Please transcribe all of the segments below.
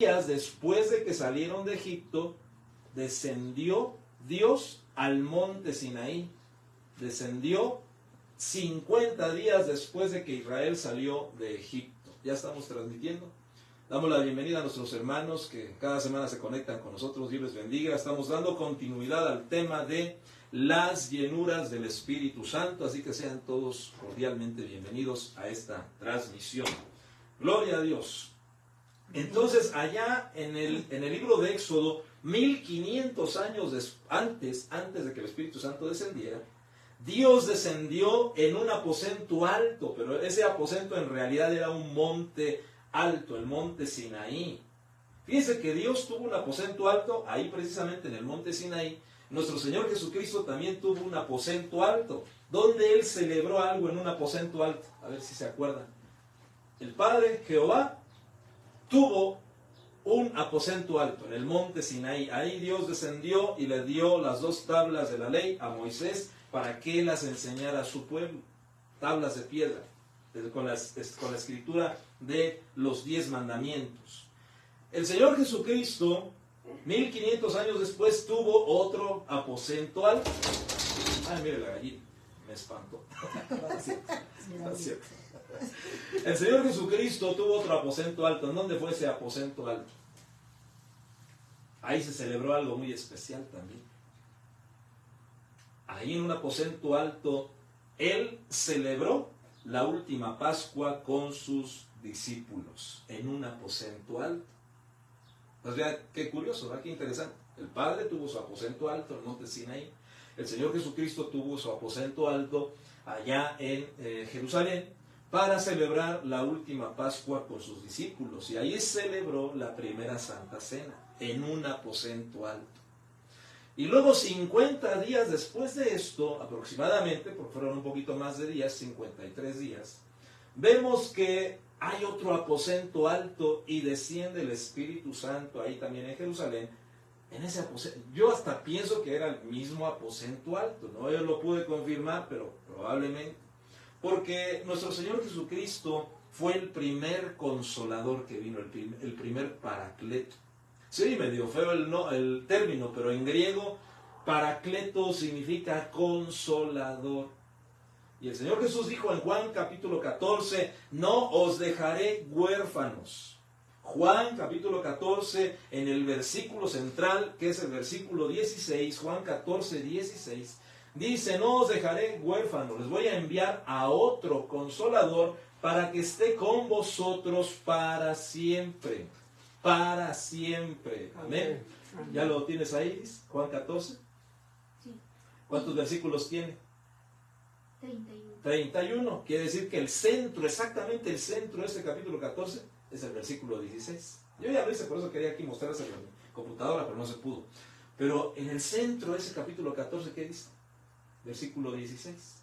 días después de que salieron de Egipto, descendió Dios al monte Sinaí. Descendió 50 días después de que Israel salió de Egipto. Ya estamos transmitiendo. Damos la bienvenida a nuestros hermanos que cada semana se conectan con nosotros. Dios les bendiga. Estamos dando continuidad al tema de las llenuras del Espíritu Santo. Así que sean todos cordialmente bienvenidos a esta transmisión. Gloria a Dios. Entonces, allá en el libro de Éxodo, 1500 años antes de que el Espíritu Santo descendiera, Dios descendió en un aposento alto, pero ese aposento en realidad era un monte alto, el monte Sinaí. Fíjense que Dios tuvo un aposento alto, ahí precisamente en el monte Sinaí. Nuestro Señor Jesucristo también tuvo un aposento alto, donde Él celebró algo en un aposento alto. A ver si se acuerdan. El Padre, Jehová, tuvo un aposento alto en el monte Sinaí. Ahí Dios descendió y le dio las 2 tablas de la ley a Moisés para que las enseñara a su pueblo. Tablas de piedra, con la escritura de los 10 mandamientos. El Señor Jesucristo, 1500 años después, tuvo otro aposento alto. Ay, mire la gallina, me espantó. El Señor Jesucristo tuvo otro aposento alto. ¿En dónde fue ese aposento alto? Ahí se celebró algo muy especial también. Ahí en un aposento alto, Él celebró la última Pascua con sus discípulos, en un aposento alto. Pues vean, qué curioso, ¿verdad? Qué interesante. El Padre tuvo su aposento alto en el monte Sinaí. El Señor Jesucristo tuvo su aposento alto allá en Jerusalén para celebrar la última Pascua con sus discípulos. Y ahí celebró la primera Santa Cena, en un aposento alto. Y luego 50 días después de esto, aproximadamente, porque fueron un poquito más de días, 53 días, vemos que hay otro aposento alto y desciende el Espíritu Santo ahí también en Jerusalén. En ese aposento, yo hasta pienso que era el mismo aposento alto, no yo lo pude confirmar, pero probablemente, porque nuestro Señor Jesucristo fue el primer consolador que vino, el primer paracleto. Sí, medio feo el término, pero en griego paracleto significa consolador. Y el Señor Jesús dijo en Juan capítulo 14, no os dejaré huérfanos. Juan capítulo 14, en el versículo central, que es el versículo 16, Juan 14, 16, dice, no os dejaré huérfanos, les voy a enviar a otro consolador para que esté con vosotros para siempre. Para siempre. Amén. ¿Ya lo tienes ahí, Juan 14? Sí. ¿Cuántos versículos tiene? 31. 31. Quiere decir que el centro, exactamente el centro de este capítulo 14, es el versículo 16. Yo ya lo hice, por eso quería aquí mostrarles en la computadora, pero no se pudo. Pero en el centro de ese capítulo 14, ¿qué dice? Versículo 16.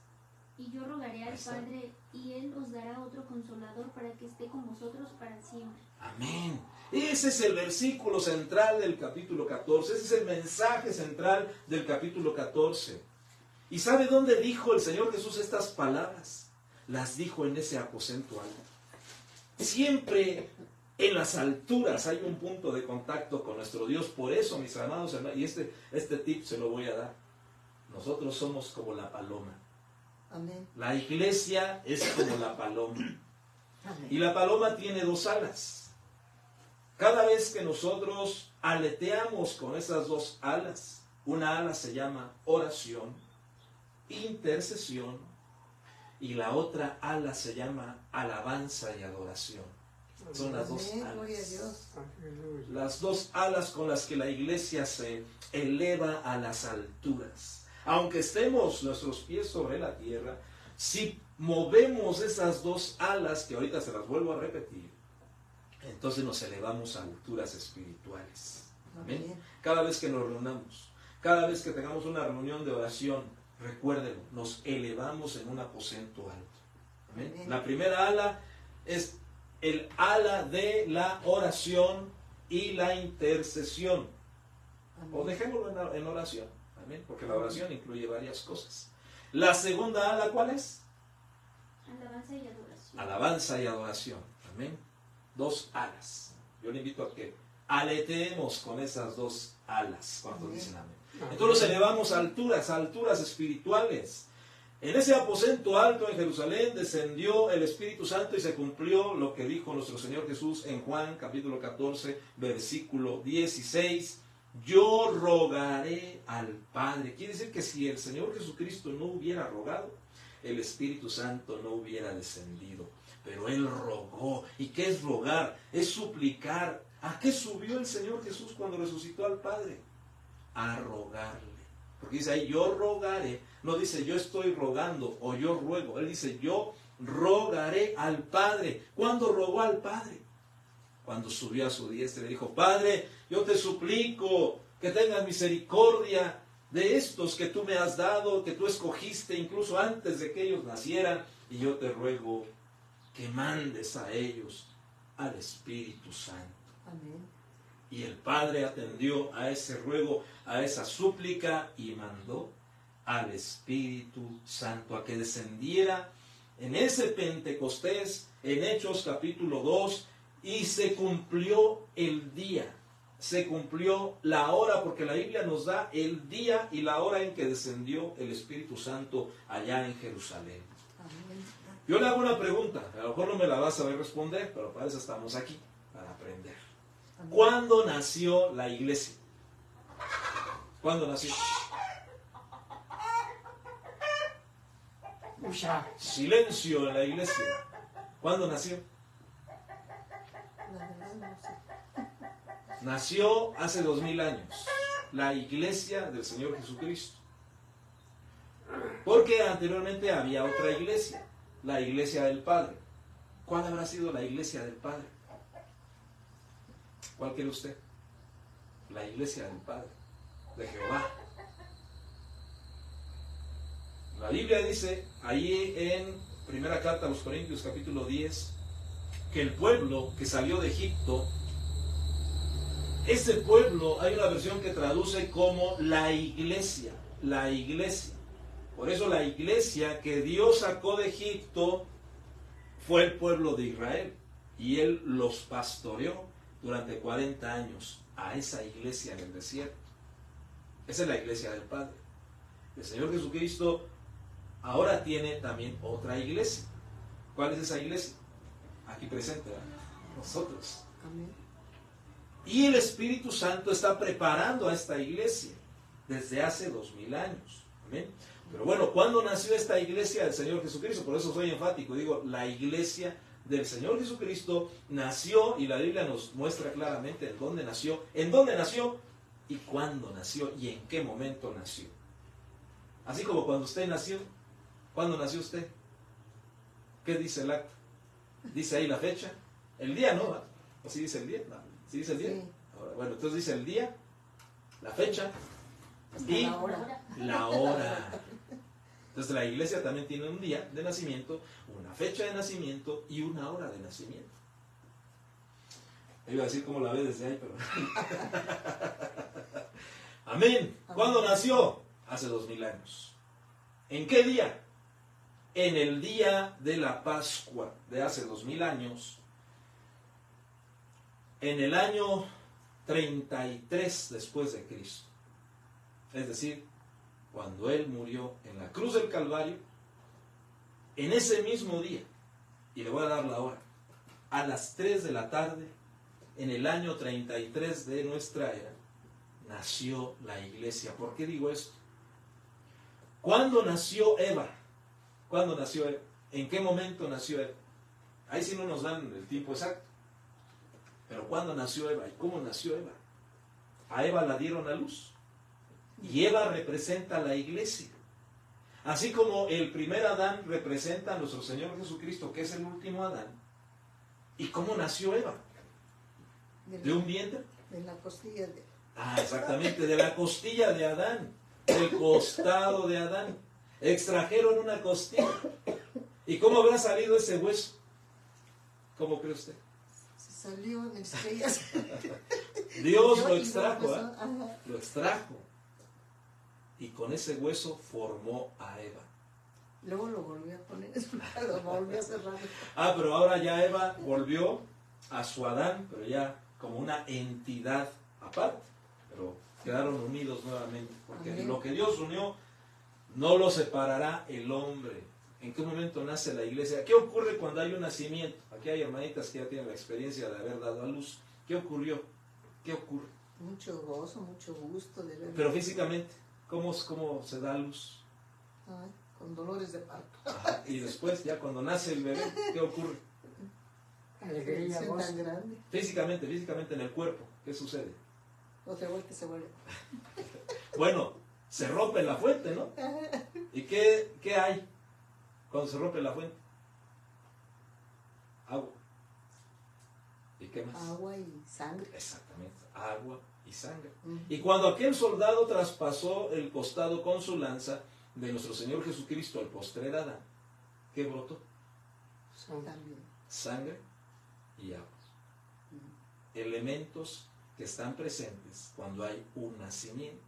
Y yo rogaré al Padre, y Él os dará otro consolador para que esté con vosotros para siempre. Amén. Ese es el versículo central del capítulo 14. Ese es el mensaje central del capítulo 14. ¿Y sabe dónde dijo el Señor Jesús estas palabras? Las dijo en ese aposento alto. Siempre en las alturas hay un punto de contacto con nuestro Dios. Por eso, mis amados hermanos, y este tip se lo voy a dar. Nosotros somos como la paloma. Amén. La iglesia es como la paloma. Amén. Y la paloma tiene 2 alas. Cada vez que nosotros aleteamos con esas 2 alas, una ala se llama oración, intercesión, y la otra ala se llama alabanza y adoración. Son las 2 Amén, gloria a alas. Dios. Las 2 alas con las que la iglesia se eleva a las alturas. Aunque estemos nuestros pies sobre la tierra, si movemos esas 2 alas, que ahorita se las vuelvo a repetir, entonces nos elevamos a alturas espirituales. Amén. Amén. Cada vez que nos reunamos, cada vez que tengamos una reunión de oración, recuérdenlo, nos elevamos en un aposento alto. Amén. Amén. La primera ala es el ala de la oración y la intercesión. Amén. O dejémoslo en oración. Amén. Porque la oración incluye varias cosas. La segunda ala, ¿cuál es? Alabanza y adoración. Alabanza y adoración. Amén. 2 alas. Yo le invito a que aleteemos con esas dos alas. ¿Cuántos Amén. dicen amén? Entonces los elevamos a alturas espirituales. En ese aposento alto en Jerusalén descendió el Espíritu Santo y se cumplió lo que dijo nuestro Señor Jesús en Juan capítulo 14, versículo 16. Yo rogaré al Padre. Quiere decir que si el Señor Jesucristo no hubiera rogado, el Espíritu Santo no hubiera descendido. Pero Él rogó. ¿Y qué es rogar? Es suplicar. ¿A qué subió el Señor Jesús cuando resucitó al Padre? A rogarle. Porque dice ahí, yo rogaré. No dice, yo estoy rogando o yo ruego. Él dice, yo rogaré al Padre. ¿Cuándo rogó al Padre? Cuando subió a su diestra y le dijo, Padre, yo te suplico que tengas misericordia de estos que tú me has dado, que tú escogiste incluso antes de que ellos nacieran. Y yo te ruego que mandes a ellos al Espíritu Santo. Amén. Y el Padre atendió a ese ruego, a esa súplica y mandó al Espíritu Santo a que descendiera en ese Pentecostés, en Hechos capítulo 2, y se cumplió el día, se cumplió la hora, porque la Biblia nos da el día y la hora en que descendió el Espíritu Santo allá en Jerusalén. Amén. Yo le hago una pregunta, a lo mejor no me la vas a saber responder, pero para eso estamos aquí, para aprender. Amén. ¿Cuándo nació la iglesia? ¿Cuándo nació? Usha. Silencio en la iglesia. ¿Cuándo nació? La verdad no sé. Nació hace 2000 años. La iglesia del Señor Jesucristo. Porque anteriormente había otra iglesia. La iglesia del Padre. ¿Cuál habrá sido la iglesia del Padre? ¿Cuál quiere usted? La iglesia del Padre, de Jehová. La Biblia dice, ahí en primera carta a los Corintios capítulo 10, que el pueblo que salió de Egipto, ese pueblo, hay una versión que traduce como la iglesia, la iglesia. Por eso la iglesia que Dios sacó de Egipto fue el pueblo de Israel, y Él los pastoreó durante 40 años a esa iglesia en el desierto. Esa es la iglesia del Padre. El Señor Jesucristo ahora tiene también otra iglesia. ¿Cuál es esa iglesia? Aquí presente, ¿verdad? Nosotros. Amén. Y el Espíritu Santo está preparando a esta iglesia desde hace 2000 años. Amén. Pero bueno, ¿cuándo nació esta iglesia del Señor Jesucristo? Por eso soy enfático, digo, la iglesia del Señor Jesucristo nació, y la Biblia nos muestra claramente en dónde nació y cuándo nació y en qué momento nació. Así como cuando usted nació. ¿Cuándo nació usted? ¿Qué dice el acta? ¿Dice ahí la fecha? El día, ¿no? ¿O sí dice el día? No. ¿Sí dice el día? Sí. Ahora, bueno, entonces dice el día, la fecha Hasta y la hora. la hora. Entonces la iglesia también tiene un día de nacimiento, una fecha de nacimiento y una hora de nacimiento. Iba a decir cómo la ve desde ahí, pero... Amén. ¿Cuándo nació? Hace 2000 años. ¿En qué día? En el día de la Pascua de hace 2000 años, en el año 33 después de Cristo. Es decir, cuando Él murió en la cruz del Calvario, en ese mismo día, y le voy a dar la hora, a las 3 de la tarde, en el año 33 de nuestra era, nació la iglesia. ¿Por qué digo esto? ¿Cuándo nació Eva? ¿Cuándo nació Eva? ¿En qué momento nació Eva? Ahí sí no nos dan el tiempo exacto. Pero ¿cuándo nació Eva? ¿Y cómo nació Eva? A Eva la dieron a luz. Y Eva representa a la iglesia. Así como el primer Adán representa a nuestro Señor Jesucristo, que es el último Adán. ¿Y cómo nació Eva? ¿De un vientre? De la costilla de... Ah, exactamente, de la costilla de Adán, del costado de Adán. Extrajeron una costilla. ¿Y cómo habrá salido ese hueso? ¿Cómo cree usted? Se salió en estrellas. Dios Yo lo y extrajo, luego ¿eh? empezó, ajá. Lo extrajo. Y con ese hueso formó a Eva. Luego lo volví a poner, lo volví a cerrar. Ah, pero ahora ya Eva volvió a su Adán, pero ya como una entidad aparte, pero quedaron unidos nuevamente, porque Amén. lo que Dios unió no lo separará el hombre. ¿En qué momento nace la iglesia? ¿Qué ocurre cuando hay un nacimiento? Aquí hay hermanitas que ya tienen la experiencia de haber dado a luz. ¿Qué ocurrió? ¿Qué ocurre? Mucho gozo, mucho gusto de ver. Pero físicamente, ¿cómo se da a luz? Ay, con dolores de parto. Ajá. Y después, ya cuando nace el bebé, ¿qué ocurre? Qué Alegría, bendición gozo. tan grande. Físicamente en el cuerpo, ¿qué sucede? Otra vuelta se vuelve. Bueno, se rompe la fuente, ¿no? ¿Y qué hay cuando se rompe la fuente? Agua. ¿Y qué más? Agua y sangre. Exactamente, agua y sangre. Mm. Y cuando aquel soldado traspasó el costado con su lanza de nuestro Señor Jesucristo, el postrer Adán, ¿qué brotó? Son También. Sangre y agua. Elementos que están presentes cuando hay un nacimiento.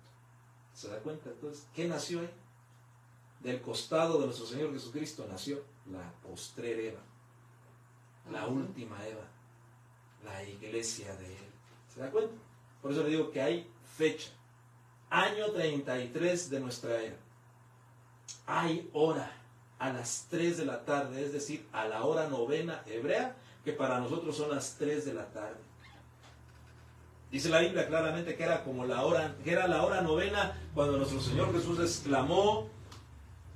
¿Se da cuenta? Entonces, ¿qué nació ahí? Del costado de nuestro Señor Jesucristo nació la postrer Eva, la última Eva, la iglesia de Él. ¿Se da cuenta? Por eso le digo que hay fecha. Año 33 de nuestra era. Hay hora a las 3 de la tarde, es decir, a la hora novena hebrea, que para nosotros son las 3 de la tarde. Dice la Biblia claramente que era como la hora novena cuando nuestro Señor Jesús exclamó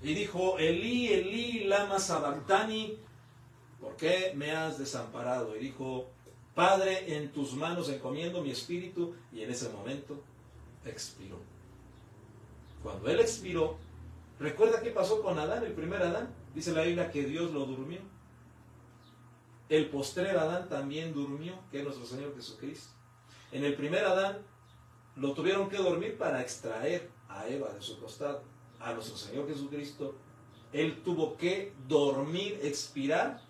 y dijo: Elí, Elí, lama sabactani, ¿por qué me has desamparado? Y dijo: Padre, en tus manos encomiendo mi espíritu. Y en ese momento expiró. Cuando él expiró, ¿recuerda qué pasó con Adán, el primer Adán? Dice la Biblia que Dios lo durmió. El postrer Adán también durmió, que es nuestro Señor Jesucristo. En el primer Adán lo tuvieron que dormir para extraer a Eva de su costado. A nuestro Señor Jesucristo, Él tuvo que dormir, expirar,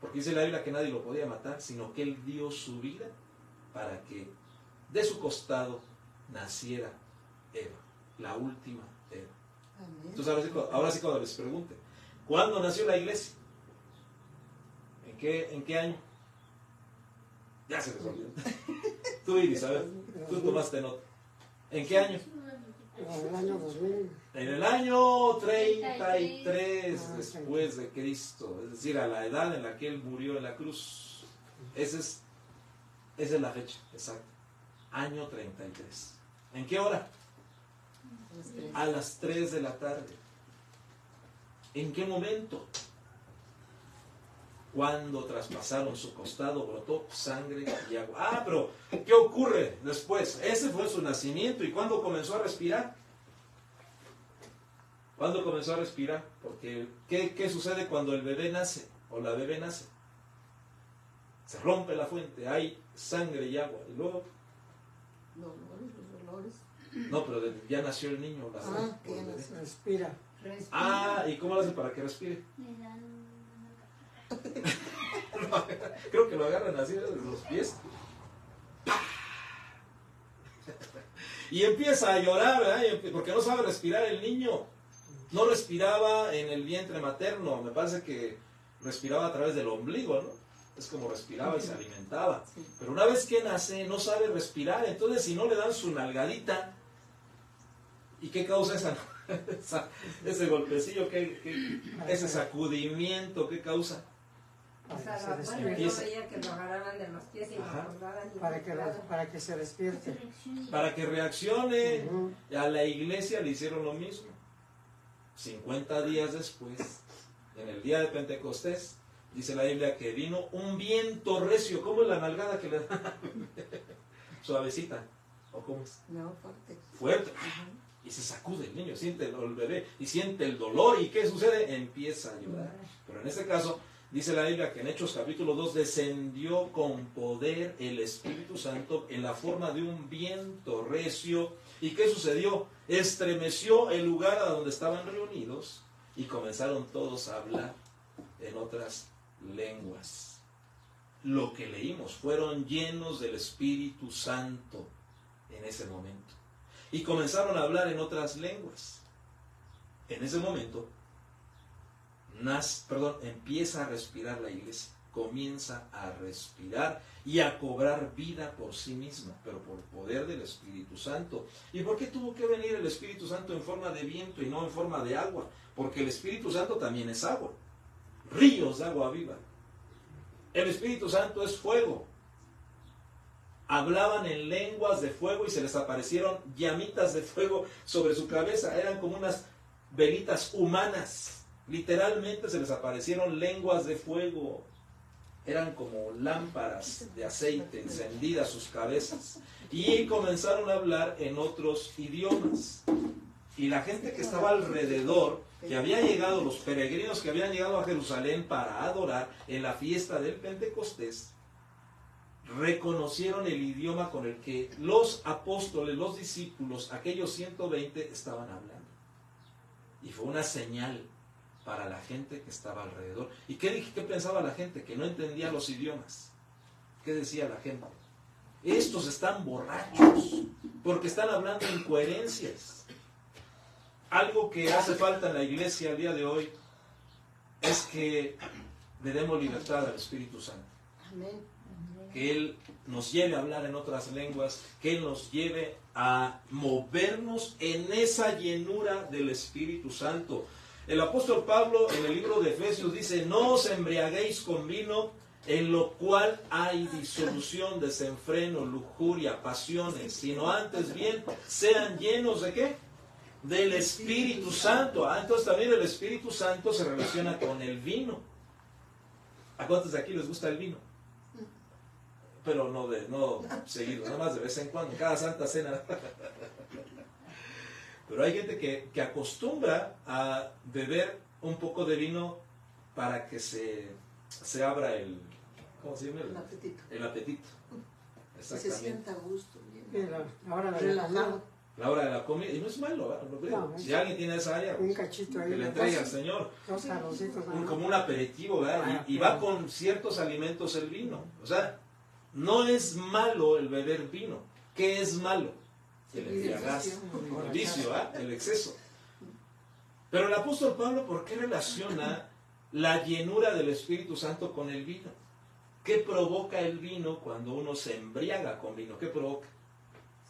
porque dice la Biblia que nadie lo podía matar, sino que Él dio su vida para que de su costado naciera Eva, la última Eva. Amén. Entonces ahora sí cuando les pregunte, ¿cuándo nació la iglesia? ¿En qué año? Ya se les olvidó. Tú, Iris, a ver, tú tomaste nota. ¿En qué año? En el año 2000. En el año 33 después de Cristo, es decir, a la edad en la que Él murió en la cruz. Esa es la fecha exacta. Año 33. ¿En qué hora? A las 3 de la tarde. ¿En qué momento? Cuando traspasaron su costado brotó sangre y agua. Ah, pero ¿qué ocurre después? Ese fue su nacimiento. ¿Y cuándo comenzó a respirar? ¿Cuándo comenzó a respirar? Porque ¿qué sucede cuando el bebé nace o la bebé nace? Se rompe la fuente, hay sangre y agua. Y luego, Los olores. no, pero ya nació el niño. Que ya nació. Respira. Ah, ¿y cómo lo hace para que respire? Le dan Creo que lo agarran así desde los pies. Y empieza a llorar, ¿verdad? Porque no sabe respirar el niño. No respiraba en el vientre materno. Me parece que respiraba a través del ombligo, ¿no? Es como respiraba y se alimentaba. Sí. Pero una vez que nace, no sabe respirar. Entonces, si no le dan su nalgadita, ¿y qué causa ese golpecillo? Ese sacudimiento? ¿Qué causa? O sea, Se bueno, despierte. yo veía que lo agarraban de los pies y lo Ajá. acordaban. Para que se despierte. Para que reaccione. Ujú. A la iglesia le hicieron lo mismo. 50 días después, en el día de Pentecostés, dice la Biblia que vino un viento recio. ¿Cómo es la nalgada que le dan? Suavecita. ¿O cómo es? No, fuerte. Fuerte. Ajá. Y se sacude el niño, siente el bebé y siente el dolor. ¿Y qué sucede? Empieza a llorar. Pero en este caso, dice la Biblia que en Hechos capítulo 2 descendió con poder el Espíritu Santo en la forma de un viento recio. ¿Y qué sucedió? Estremeció el lugar a donde estaban reunidos y comenzaron todos a hablar en otras lenguas. Lo que leímos, fueron llenos del Espíritu Santo en ese momento. Y comenzaron a hablar en otras lenguas. En ese momento, empieza a respirar la iglesia. comienza a respirar y a cobrar vida por sí misma, pero por poder del Espíritu Santo. ¿Y por qué tuvo que venir el Espíritu Santo en forma de viento y no en forma de agua? Porque el Espíritu Santo también es agua, ríos de agua viva. El Espíritu Santo es fuego. Hablaban en lenguas de fuego y se les aparecieron llamitas de fuego sobre su cabeza. Eran como unas velitas humanas. Literalmente se les aparecieron lenguas de fuego. Eran como lámparas de aceite encendidas sus cabezas. Y comenzaron a hablar en otros idiomas. Y la gente que estaba alrededor, que había llegado, los peregrinos que habían llegado a Jerusalén para adorar en la fiesta del Pentecostés, reconocieron el idioma con el que los apóstoles, los discípulos, aquellos 120 estaban hablando. Y fue una señal para la gente que estaba alrededor. ¿Y qué pensaba la gente? Que no entendía los idiomas. ¿Qué decía la gente? Estos están borrachos, porque están hablando incoherencias. Algo que hace falta en la iglesia al día de hoy es que le demos libertad al Espíritu Santo. Amén. Que Él nos lleve a hablar en otras lenguas, que Él nos lleve a movernos en esa llenura del Espíritu Santo. El apóstol Pablo en el libro de Efesios dice: no os embriaguéis con vino, en lo cual hay disolución, desenfreno, lujuria, pasiones, sino antes bien sean llenos ¿de qué? Del Espíritu Santo. Entonces también el Espíritu Santo se relaciona con el vino. ¿A cuántos de aquí les gusta el vino? Pero no seguido, nada más de vez en cuando, cada Santa Cena. Pero hay gente que acostumbra a beber un poco de vino para que se abra el, ¿cómo se llama? El apetito. El apetito. Que se Exactamente. sienta a gusto. Bien. Y la hora de la Relajado. comida, La hora de la comida, y no es malo, ¿verdad? No, Si alguien tiene esa área, un cachito ahí, que le entregue al Señor. dos jarrocitos, nada más. Como un aperitivo, ¿verdad? Y va con ciertos alimentos el vino. O sea, no es malo el beber vino. ¿Qué es malo? El embriagarse, el vicio, ¿verdad? El exceso. Pero el apóstol Pablo, ¿por qué relaciona la llenura del Espíritu Santo con el vino? ¿Qué provoca el vino cuando uno se embriaga con vino? ¿Qué provoca?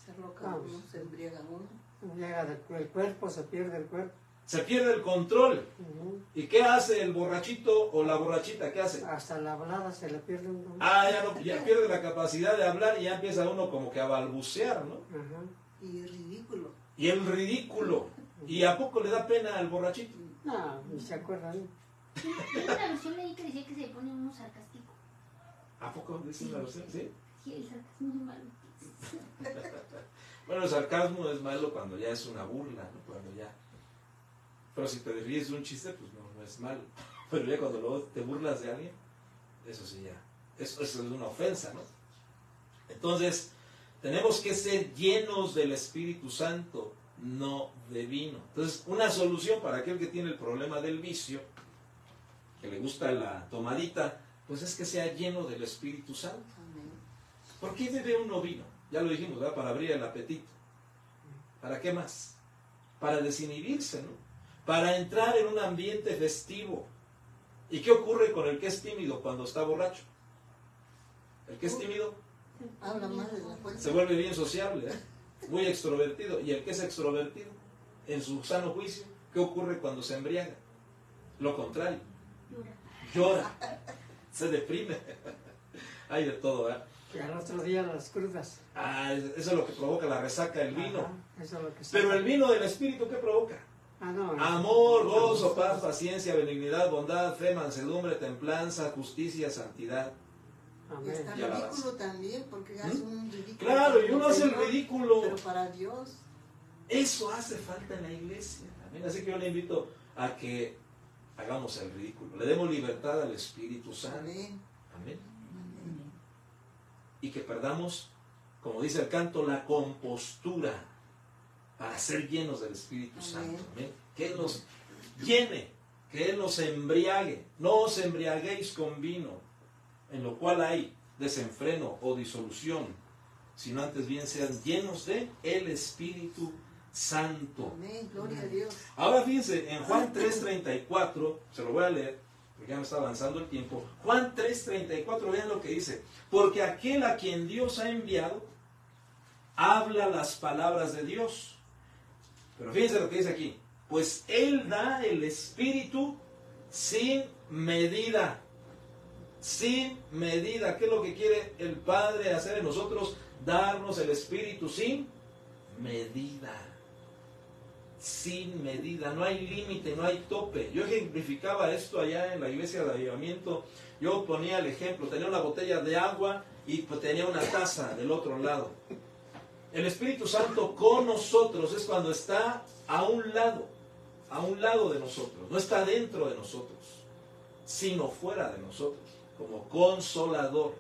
Se roca uno, se embriaga uno. Llega el cuerpo, se pierde el cuerpo. Se pierde el control. Ujú. ¿Y qué hace el borrachito o la borrachita? ¿Qué hace? Hasta la hablada se le pierde un poco. Ya pierde la capacidad de hablar y ya empieza uno como que a balbucear, ¿no? Ajá. Y ridículo. Y el ridículo. ¿Y a poco le da pena al borrachito? No, ni se acuerdan. Hay una versión ahí que decía que se pone uno sarcástico. ¿A poco dice la versión? ¿Sí? Sí, el sarcasmo es malo. Bueno, el sarcasmo es malo cuando ya es una burla, ¿no? Cuando ya... Pero si te ríes de un chiste, pues no es malo. Pero ya cuando luego te burlas de alguien, eso sí ya... Eso es una ofensa, ¿no? Entonces, tenemos que ser llenos del Espíritu Santo, no de vino. Entonces, una solución para aquel que tiene el problema del vicio, que le gusta la tomadita, pues es que sea lleno del Espíritu Santo. Amén. ¿Por qué bebe uno vino? Ya lo dijimos, ¿verdad? Para abrir el apetito. ¿Para qué más? Para desinhibirse, ¿no? Para entrar en un ambiente festivo. ¿Y qué ocurre con el que es tímido cuando está borracho? El que es tímido Habla más de la cuenta. se vuelve bien sociable, ¿eh? Muy extrovertido. Y el que es extrovertido, en su sano juicio, ¿qué ocurre cuando se embriaga? Lo contrario. Llora. Se deprime. Hay de todo, ¿verdad? Y al otro día las crudas. Eso es lo que provoca la resaca del vino. Ajá, eso es lo que Pero el vino del Espíritu, ¿qué provoca? no, Amor, gozo, paz, paciencia, benignidad, bondad, fe, mansedumbre, templanza, justicia, santidad. Y Amén. está Y alabanza. ridículo también, porque hace un ridículo. Claro, y uno hace el Señor, ridículo. Pero para Dios. Eso hace falta en la iglesia. Amén. Así que yo le invito a que hagamos el ridículo. Le demos libertad al Espíritu Santo. Amén. Amén. Y que perdamos, como dice el canto, la compostura para ser llenos del Espíritu Santo. Amén. Que Él nos llene, que Él nos embriague. No os embriaguéis con vino, en lo cual hay desenfreno o disolución, sino antes bien sean llenos de el Espíritu Santo. Amén. Gloria a Dios. Ahora fíjense, en Juan 3:34, se lo voy a leer, porque ya me está avanzando el tiempo. Juan 3:34, vean lo que dice. Porque aquel a quien Dios ha enviado, habla las palabras de Dios. Pero fíjense lo que dice aquí. Pues Él da el Espíritu sin medida. Sin medida. ¿Qué es lo que quiere el Padre hacer en nosotros? Darnos el Espíritu sin medida. Sin medida. No hay límite, no hay tope. Yo ejemplificaba esto allá en la iglesia de Avivamiento. Yo ponía el ejemplo. Tenía una botella de agua y tenía una taza del otro lado. El Espíritu Santo con nosotros es cuando está a un lado de nosotros. No está dentro de nosotros, sino fuera de nosotros. Como consolador,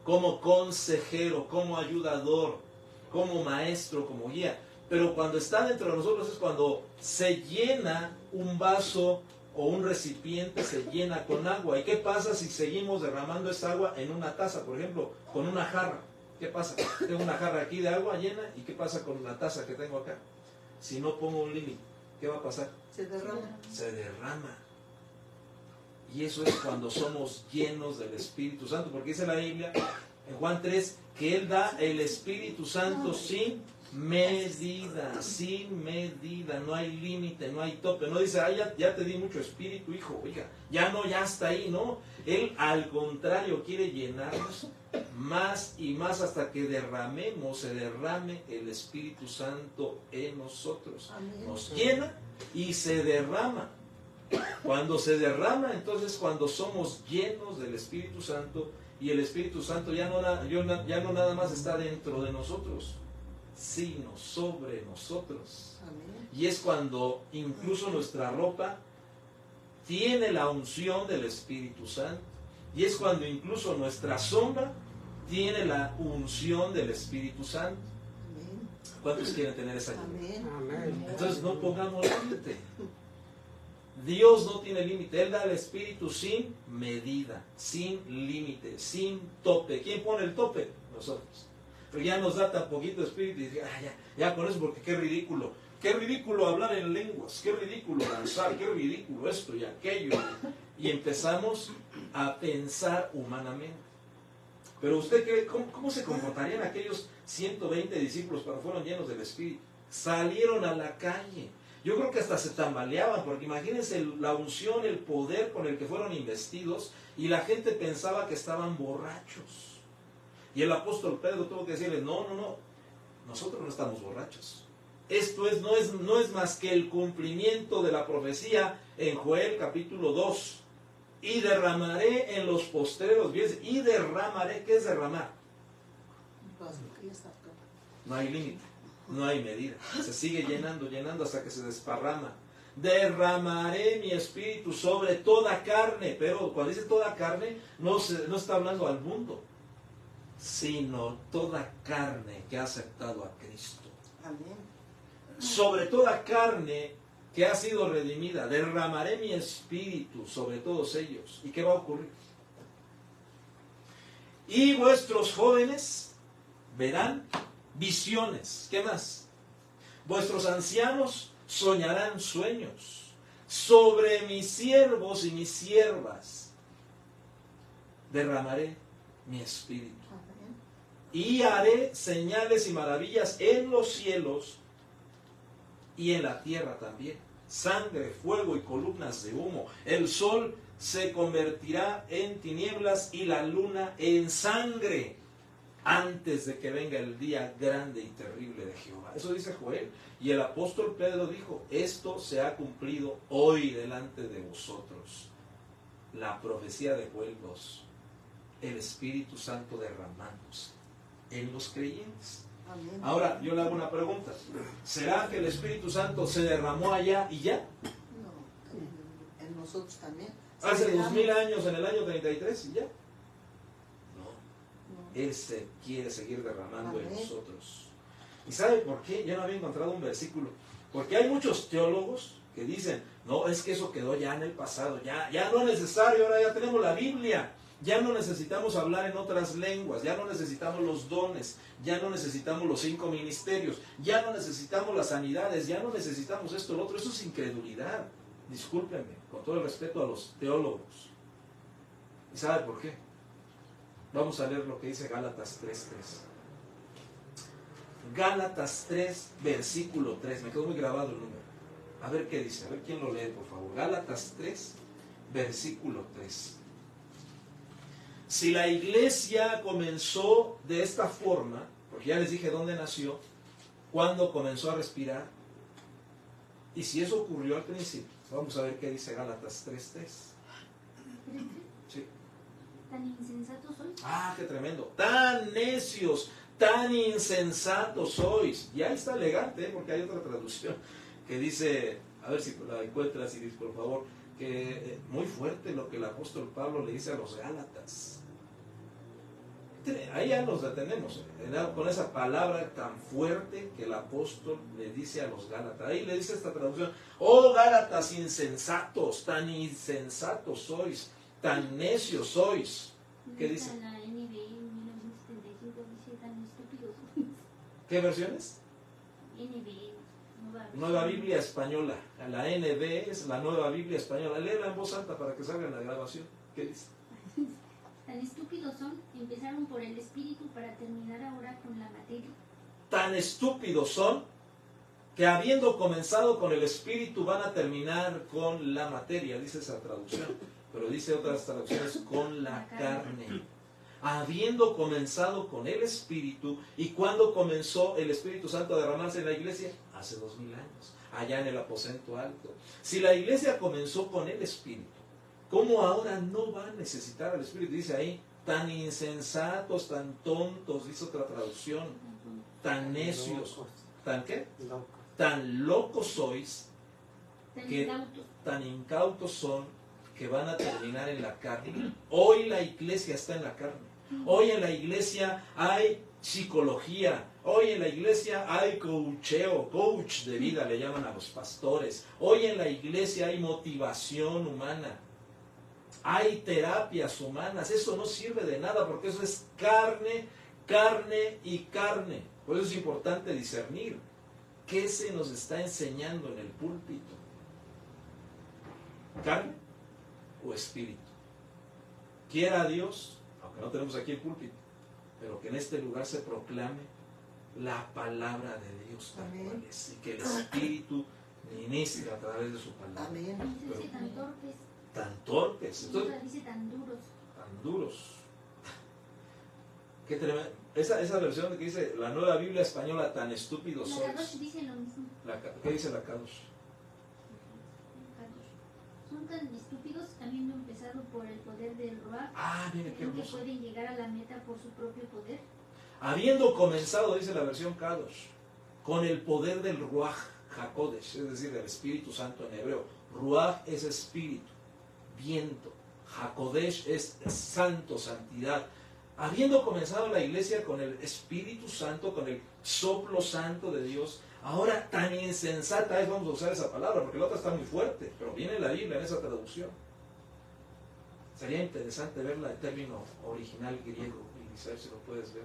como consejero, como ayudador, como maestro, como guía. Pero cuando está dentro de nosotros es cuando se llena un vaso o un recipiente, se llena con agua. ¿Y qué pasa si seguimos derramando esa agua en una taza, por ejemplo, con una jarra? ¿Qué pasa? Tengo una jarra aquí de agua llena, ¿y qué pasa con la taza que tengo acá? Si no pongo un límite, ¿qué va a pasar? Se derrama. Se derrama. Y eso es cuando somos llenos del Espíritu Santo, porque dice la Biblia en Juan 3 que Él da el Espíritu Santo sin medida, sin medida, no hay límite, no hay tope. No dice, ya te di mucho espíritu, hijo, oiga, ya está ahí, no. Él al contrario quiere llenarnos más y más hasta que se derrame el Espíritu Santo en nosotros. Amén. Nos llena y se derrama. Cuando se derrama, entonces cuando somos llenos del Espíritu Santo, y el Espíritu Santo ya no nada más está dentro de nosotros, sino sobre nosotros. Amén. Y es cuando incluso nuestra ropa tiene la unción del Espíritu Santo. Y es cuando incluso nuestra sombra tiene la unción del Espíritu Santo. Amén. ¿Cuántos quieren tener esa ayuda? Amén. Amén. Entonces no pongamos límite. Dios no tiene límite. Él da el Espíritu sin medida, sin límite, sin tope. ¿Quién pone el tope? Nosotros. Pero ya nos da tan poquito Espíritu y dice, ya con eso, porque qué ridículo. Qué ridículo hablar en lenguas, qué ridículo danzar, qué ridículo esto y aquello. Y empezamos a pensar humanamente. Pero usted, ¿cómo se comportarían aquellos 120 discípulos cuando fueron llenos del Espíritu? Salieron a la calle. Yo creo que hasta se tambaleaban, porque imagínense la unción, el poder con el que fueron investidos, y la gente pensaba que estaban borrachos. Y el apóstol Pedro tuvo que decirles, no, nosotros no estamos borrachos. Esto no es más que el cumplimiento de la profecía en Joel capítulo 2. Y derramaré en los postreros días. Y derramaré, ¿qué es derramar? No hay límite, no hay medida. Se sigue llenando hasta que se desparrama. Derramaré mi espíritu sobre toda carne. Pero cuando dice toda carne, no está hablando al mundo, sino toda carne que ha aceptado a Cristo. Amén. Sobre toda carne que ha sido redimida, derramaré mi espíritu sobre todos ellos. ¿Y qué va a ocurrir? Y vuestros jóvenes verán visiones. ¿Qué más? Vuestros ancianos soñarán sueños. Sobre mis siervos y mis siervas derramaré mi espíritu. Amén. Y haré señales y maravillas en los cielos y en la tierra también. Sangre, fuego y columnas de humo. El sol se convertirá en tinieblas y la luna en sangre antes de que venga el día grande y terrible de Jehová. Eso dice Joel. Y el apóstol Pedro dijo, esto se ha cumplido hoy delante de vosotros. La profecía de Joel 2. El Espíritu Santo derramándose en los creyentes. Amén. Ahora, yo le hago una pregunta. ¿Será que el Espíritu Santo se derramó allá y ya? No, en nosotros también. Hace Se 2000 años, en el año 33 y ya. No. No. Él se quiere seguir derramando en Amén. nosotros. ¿Y sabe por qué? Yo no había encontrado un versículo. Porque hay muchos teólogos que dicen, no, es que eso quedó ya en el pasado. Ya no es necesario, ahora ya tenemos la Biblia. Ya no necesitamos hablar en otras lenguas, ya no necesitamos los dones, ya no necesitamos los 5 ministerios, ya no necesitamos las sanidades, ya no necesitamos esto, lo otro. Eso es incredulidad. Discúlpenme, con todo el respeto a los teólogos. ¿Y sabe por qué? Vamos a leer lo que dice Gálatas 3:3. Gálatas 3, versículo 3. Me quedó muy grabado el número. A ver qué dice, a ver quién lo lee, por favor. Gálatas 3, versículo 3. Si la iglesia comenzó de esta forma, porque ya les dije dónde nació, cuándo comenzó a respirar, y si eso ocurrió al principio, vamos a ver qué dice Gálatas 3:3. Sí. Tan insensatos sois. Ah, qué tremendo. Tan necios, tan insensatos sois. Y ahí está elegante, porque hay otra traducción que dice, a ver si la encuentras y dices, por favor, que muy fuerte lo que el apóstol Pablo le dice a los Gálatas. Ahí ya nos detenemos, con esa palabra tan fuerte que el apóstol le dice a los Gálatas. Ahí le dice esta traducción: oh Gálatas insensatos, tan insensatos sois, tan necios sois. ¿Qué dice? La NB 1975 dice tan estúpidos sois. ¿Qué versiones? NB, Nueva Biblia Española. La NB es la Nueva Biblia Española. Léela en voz alta para que salga en la grabación. ¿Qué dice? Tan estúpidos son, empezaron por el espíritu para terminar ahora con la materia. Tan estúpidos son que habiendo comenzado con el espíritu van a terminar con la materia, dice esa traducción. Pero dice otras traducciones, con la carne. Habiendo comenzado con el espíritu, ¿y cuándo comenzó el Espíritu Santo a derramarse en la iglesia? Hace 2000 años, allá en el aposento alto. Si la iglesia comenzó con el espíritu, ¿cómo ahora no va a necesitar al espíritu? Dice ahí, tan insensatos, tan tontos, dice otra traducción, tan necios, Locos. ¿tan qué? Locos. Tan locos sois, Tan que incautos. tan incautos son, que van a terminar en la carne. Hoy la iglesia está en la carne. Hoy en la iglesia hay psicología. Hoy en la iglesia hay coacheo, coach de vida le llaman a los pastores. Hoy en la iglesia hay motivación humana. Hay terapias humanas. Eso no sirve de nada porque eso es carne, carne y carne. Por eso es importante discernir qué se nos está enseñando en el púlpito. ¿Carne o espíritu? Quiera Dios, aunque no tenemos aquí el púlpito, pero que en este lugar se proclame la palabra de Dios tal cual es, y que el espíritu ministre a través de su palabra. Amén. Dice tan torpes. Tan torpes, entonces, Otra dice tan duros. tan duros. Qué tremendo. Esa versión que dice la Nueva Biblia Española, tan estúpidos La Kadosh sois. dice lo mismo. ¿Qué dice la Kadosh? Son tan estúpidos habiendo empezado por el poder del Ruach, Ah, mire qué creen que hermoso. pueden llegar a la meta por su propio poder. Habiendo comenzado, dice la versión Kadosh, con el poder del Ruach HaKodesh, es decir, del Espíritu Santo en hebreo. Ruach es espíritu, viento. HaKodesh es santo, santidad. Habiendo comenzado la iglesia con el Espíritu Santo, con el soplo santo de Dios, ahora tan insensata es, vamos a usar esa palabra, porque la otra está muy fuerte, pero viene en la Biblia en esa traducción. Sería interesante verla en término original griego, y saber si lo puedes ver,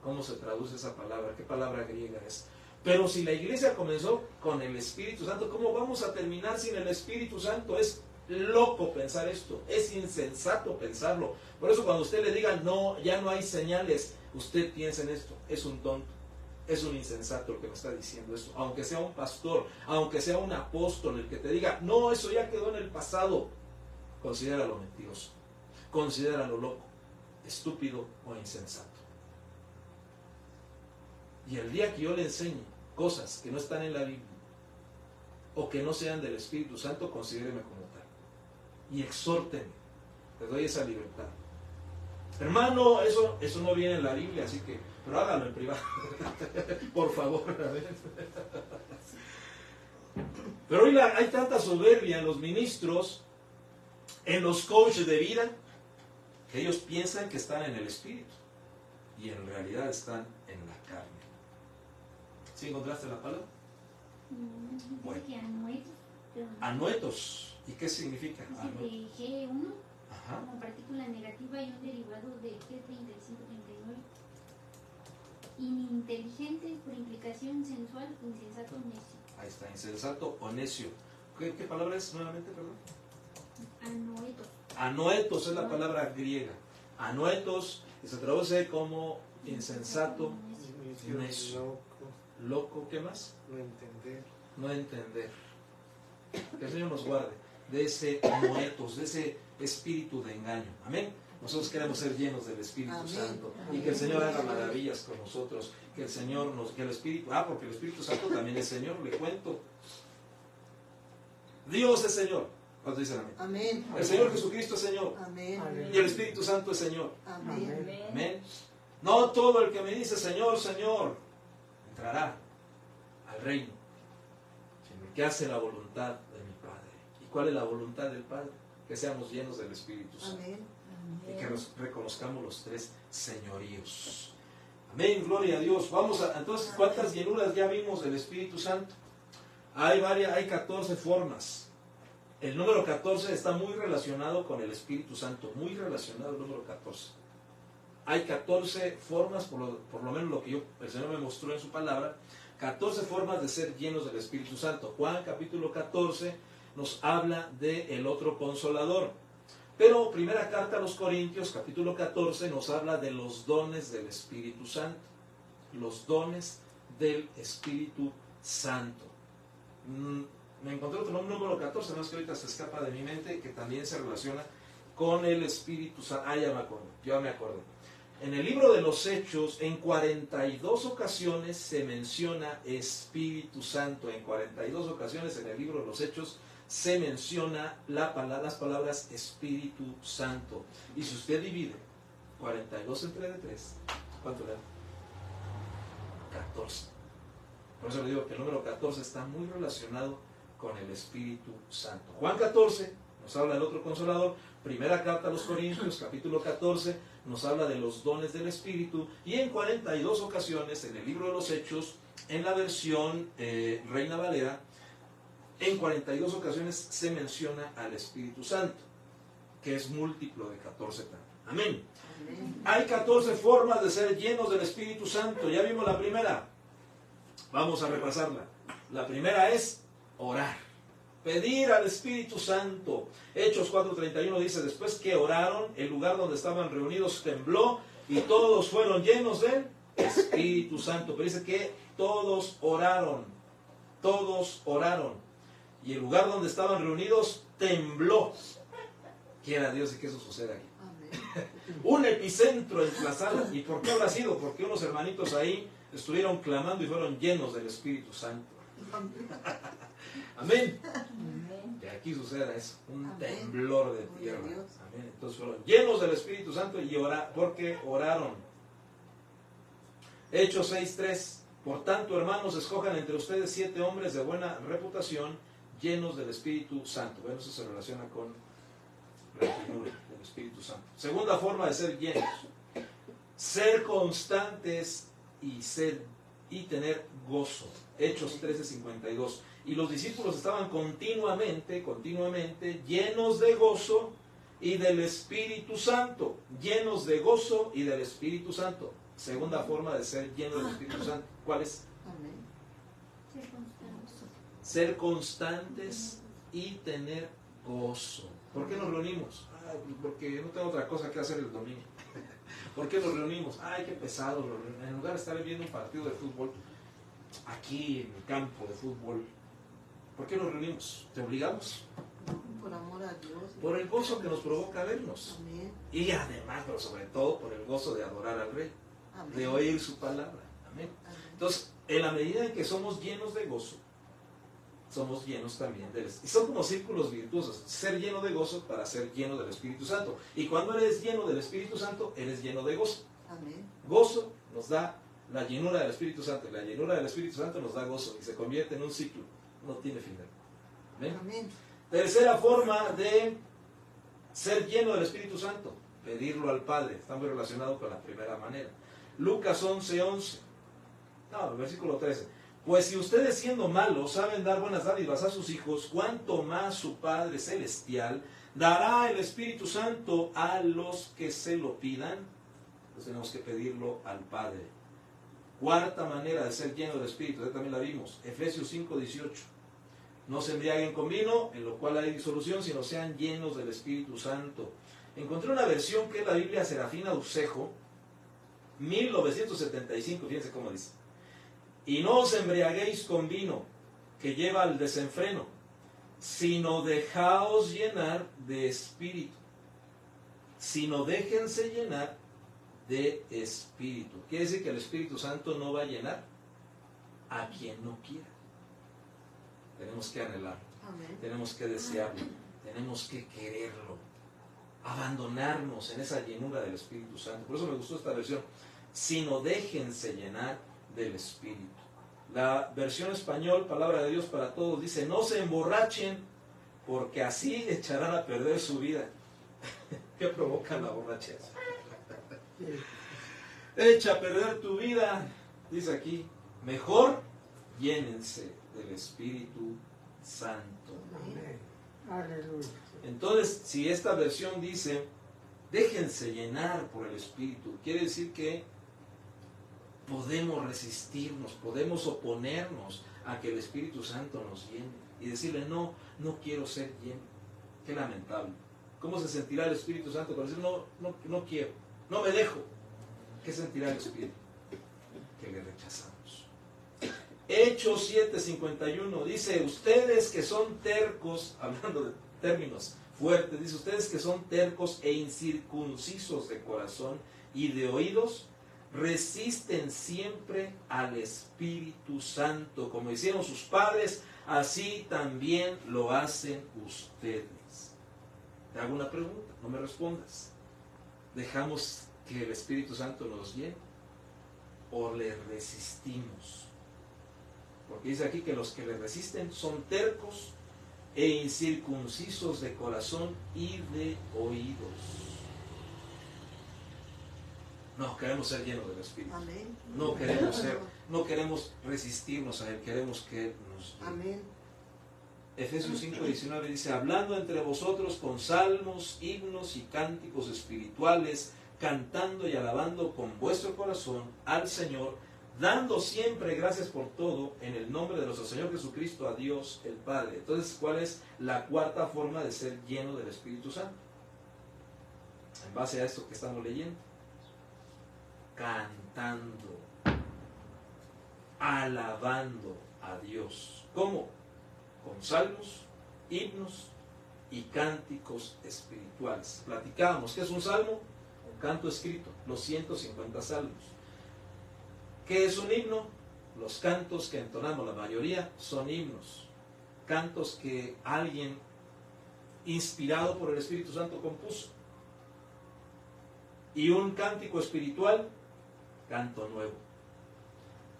cómo se traduce esa palabra, qué palabra griega es. Pero si la iglesia comenzó con el Espíritu Santo, ¿cómo vamos a terminar sin el Espíritu Santo? Es loco pensar esto, es insensato pensarlo. Por eso cuando usted le diga, no, ya no hay señales, usted piensa en esto, es un tonto, es un insensato el que me está diciendo eso. Aunque sea un pastor, aunque sea un apóstol el que te diga, no, eso ya quedó en el pasado, considéralo mentiroso, considéralo loco, estúpido o insensato. Y el día que yo le enseñe cosas que no están en la Biblia o que no sean del Espíritu Santo, considéreme como tal y exhórteme, te doy esa libertad. Hermano, eso no viene en la Biblia, así que, pero hágalo en privado, por favor. Pero hoy hay tanta soberbia en los ministros, en los coaches de vida, que ellos piensan que están en el Espíritu y en realidad están en la carne. ¿Sí encontraste la palabra? Dice Bueno. que anuetos, pero Anuetos. ¿Y qué significa? dice de G1 Ajá. como partícula negativa y un derivado de G3539. Ininteligente por implicación sensual, insensato, necio. Ahí está, insensato o necio. ¿Qué palabra es nuevamente, perdón? Anoetos. Anoetos es la palabra griega. Anoetos, que se traduce como insensato, necio. Loco, ¿qué más? No entender. No entender. Que el Señor nos guarde de ese anoetos, de ese espíritu de engaño. Amén. Nosotros queremos ser llenos del Espíritu Amén. Santo y que el Señor haga maravillas con nosotros. Que el Señor nos, que el Espíritu, porque el Espíritu Santo también es Señor, le cuento. Dios es Señor. ¿Cuántos dicen amén? Amén. El Señor Jesucristo es Señor. Amén. Y el Espíritu Santo es Señor. Amén. Amén. Amén. No todo el que me dice Señor, Señor, entrará al reino, sino el que hace la voluntad de mi Padre. ¿Y cuál es la voluntad del Padre? Que seamos llenos del Espíritu Santo. Amén. Y que reconozcamos los tres señoríos. Amén, gloria a Dios. Vamos a, entonces, ¿cuántas llenuras ya vimos del Espíritu Santo? Hay 14 formas. El número 14 está muy relacionado con el Espíritu Santo, muy relacionado el número 14. Hay 14 formas, por lo menos lo que el Señor me mostró en su palabra, 14 formas de ser llenos del Espíritu Santo. Juan capítulo 14 nos habla del otro consolador. Pero primera carta a los Corintios, capítulo 14, nos habla de los dones del Espíritu Santo. Los dones del Espíritu Santo. Me encontré otro número 14, más que ahorita se escapa de mi mente, que también se relaciona con el Espíritu Santo. Ya me acordé. En el libro de los Hechos, en 42 ocasiones se menciona Espíritu Santo. En 42 ocasiones en el libro de los Hechos se menciona las palabras Espíritu Santo. Y si usted divide 42 entre 3, ¿cuánto le da? 14. Por eso le digo que el número 14 está muy relacionado con el Espíritu Santo. Juan 14 nos habla del otro consolador. Primera carta a los Corintios, capítulo 14, nos habla de los dones del Espíritu. Y en 42 ocasiones, en el libro de los Hechos, en la versión Reina Valera, en 42 ocasiones se menciona al Espíritu Santo, que es múltiplo de 14 también. Amén. Amén. Hay 14 formas de ser llenos del Espíritu Santo. Ya vimos la primera. Vamos a repasarla. La primera es orar. Pedir al Espíritu Santo. Hechos 4:31 dice, después que oraron, el lugar donde estaban reunidos tembló y todos fueron llenos del Espíritu Santo. Pero dice que todos oraron. Todos oraron. Y el lugar donde estaban reunidos tembló. Quiera Dios que eso suceda aquí. Amén. Un epicentro en la sala. ¿Y por qué habrá sido? Porque unos hermanitos ahí estuvieron clamando y fueron llenos del Espíritu Santo. Amén. Amén. Que aquí suceda eso, un Amén. temblor de Gloria tierra. a Dios. Amén. Entonces fueron llenos del Espíritu Santo y porque oraron. Hechos 6:3. Por tanto, hermanos, escojan entre ustedes 7 hombres de buena reputación, llenos del Espíritu Santo. Bueno, eso se relaciona con la llenura del Espíritu Santo. Segunda forma de ser llenos. Ser constantes y tener gozo. Hechos 13:52. Y los discípulos estaban continuamente llenos de gozo y del Espíritu Santo. Llenos de gozo y del Espíritu Santo. Segunda forma de ser lleno del Espíritu Santo. ¿Cuál es? Amén. Ser constantes. Ser constantes y tener gozo. ¿Por qué nos reunimos? Porque no tengo otra cosa que hacer el domingo. ¿Por qué nos reunimos? Ay, qué pesado. En lugar de estar viendo un partido de fútbol, aquí en el campo de fútbol, ¿por qué nos reunimos? ¿Te obligamos? Por amor a Dios. Por el gozo que nos provoca vernos. Amén. Y además, pero sobre todo, por el gozo de adorar al Rey, Amén. de oír su palabra. Amén. Amén. Entonces, en la medida en que somos llenos de gozo, somos llenos también del Espíritu. Y son como círculos virtuosos. Ser lleno de gozo para ser lleno del Espíritu Santo. Y cuando eres lleno del Espíritu Santo, eres lleno de gozo. Amén. Gozo nos da la llenura del Espíritu Santo. Y la llenura del Espíritu Santo nos da gozo. Y se convierte en un ciclo. No tiene final. Amén. Amén. Tercera forma de ser lleno del Espíritu Santo. Pedirlo al Padre. Está muy relacionado con la primera manera. Lucas 11:11. No, versículo 13. Pues si ustedes siendo malos saben dar buenas dádivas a sus hijos, cuánto más su Padre Celestial dará el Espíritu Santo a los que se lo pidan. Pues tenemos que pedirlo al Padre. Cuarta manera de ser lleno del Espíritu, ya también la vimos, Efesios 5:18. No se embriaguen con vino, en lo cual hay disolución, sino sean llenos del Espíritu Santo. Encontré una versión que es la Biblia Serafina Ucejo, 1975, fíjense cómo dice. Y no os embriaguéis con vino, que lleva al desenfreno, sino dejaos llenar de espíritu. Sino déjense llenar de espíritu. Quiere decir que el Espíritu Santo no va a llenar a quien no quiera. Tenemos que anhelarlo, Amén. tenemos que desearlo, tenemos que quererlo, abandonarnos en esa llenura del Espíritu Santo. Por eso me gustó esta versión, sino déjense llenar del Espíritu. La versión español, Palabra de Dios para Todos, dice, no se emborrachen, porque así echarán a perder su vida. ¿Qué provoca la borrachera? Echa a perder tu vida, dice aquí, mejor llénense del Espíritu Santo. Amén. Aleluya. Entonces, si esta versión dice, déjense llenar por el Espíritu, quiere decir que podemos resistirnos, podemos oponernos a que el Espíritu Santo nos llene y decirle, no, no quiero ser lleno. Qué lamentable. ¿Cómo se sentirá el Espíritu Santo cuando dice, no quiero, no me dejo? ¿Qué sentirá el Espíritu? Que le rechazamos. Hechos 7:51 dice, ustedes que son tercos, hablando de términos fuertes, dice, ustedes que son tercos e incircuncisos de corazón y de oídos, resisten siempre al Espíritu Santo, como hicieron sus padres, así también lo hacen ustedes. Te hago una pregunta, no me respondas. ¿Dejamos que el Espíritu Santo nos llene o le resistimos? Porque dice aquí que los que le resisten son tercos e incircuncisos de corazón y de oídos. No, queremos ser llenos del Espíritu. Amén. No queremos resistirnos a Él, queremos que Él nos llene. Amén. Efesios 5:19 dice, hablando entre vosotros con salmos, himnos y cánticos espirituales, cantando y alabando con vuestro corazón al Señor, dando siempre gracias por todo en el nombre de nuestro Señor Jesucristo a Dios el Padre. Entonces, ¿cuál es la cuarta forma de ser lleno del Espíritu Santo? En base a esto que estamos leyendo. Cantando, alabando a Dios. ¿Cómo? Con salmos, himnos y cánticos espirituales. Platicábamos, ¿qué es un salmo? Un canto escrito, los 150 salmos. ¿Qué es un himno? Los cantos que entonamos, la mayoría son himnos. Cantos que alguien inspirado por el Espíritu Santo compuso. Y un cántico espiritual, canto nuevo.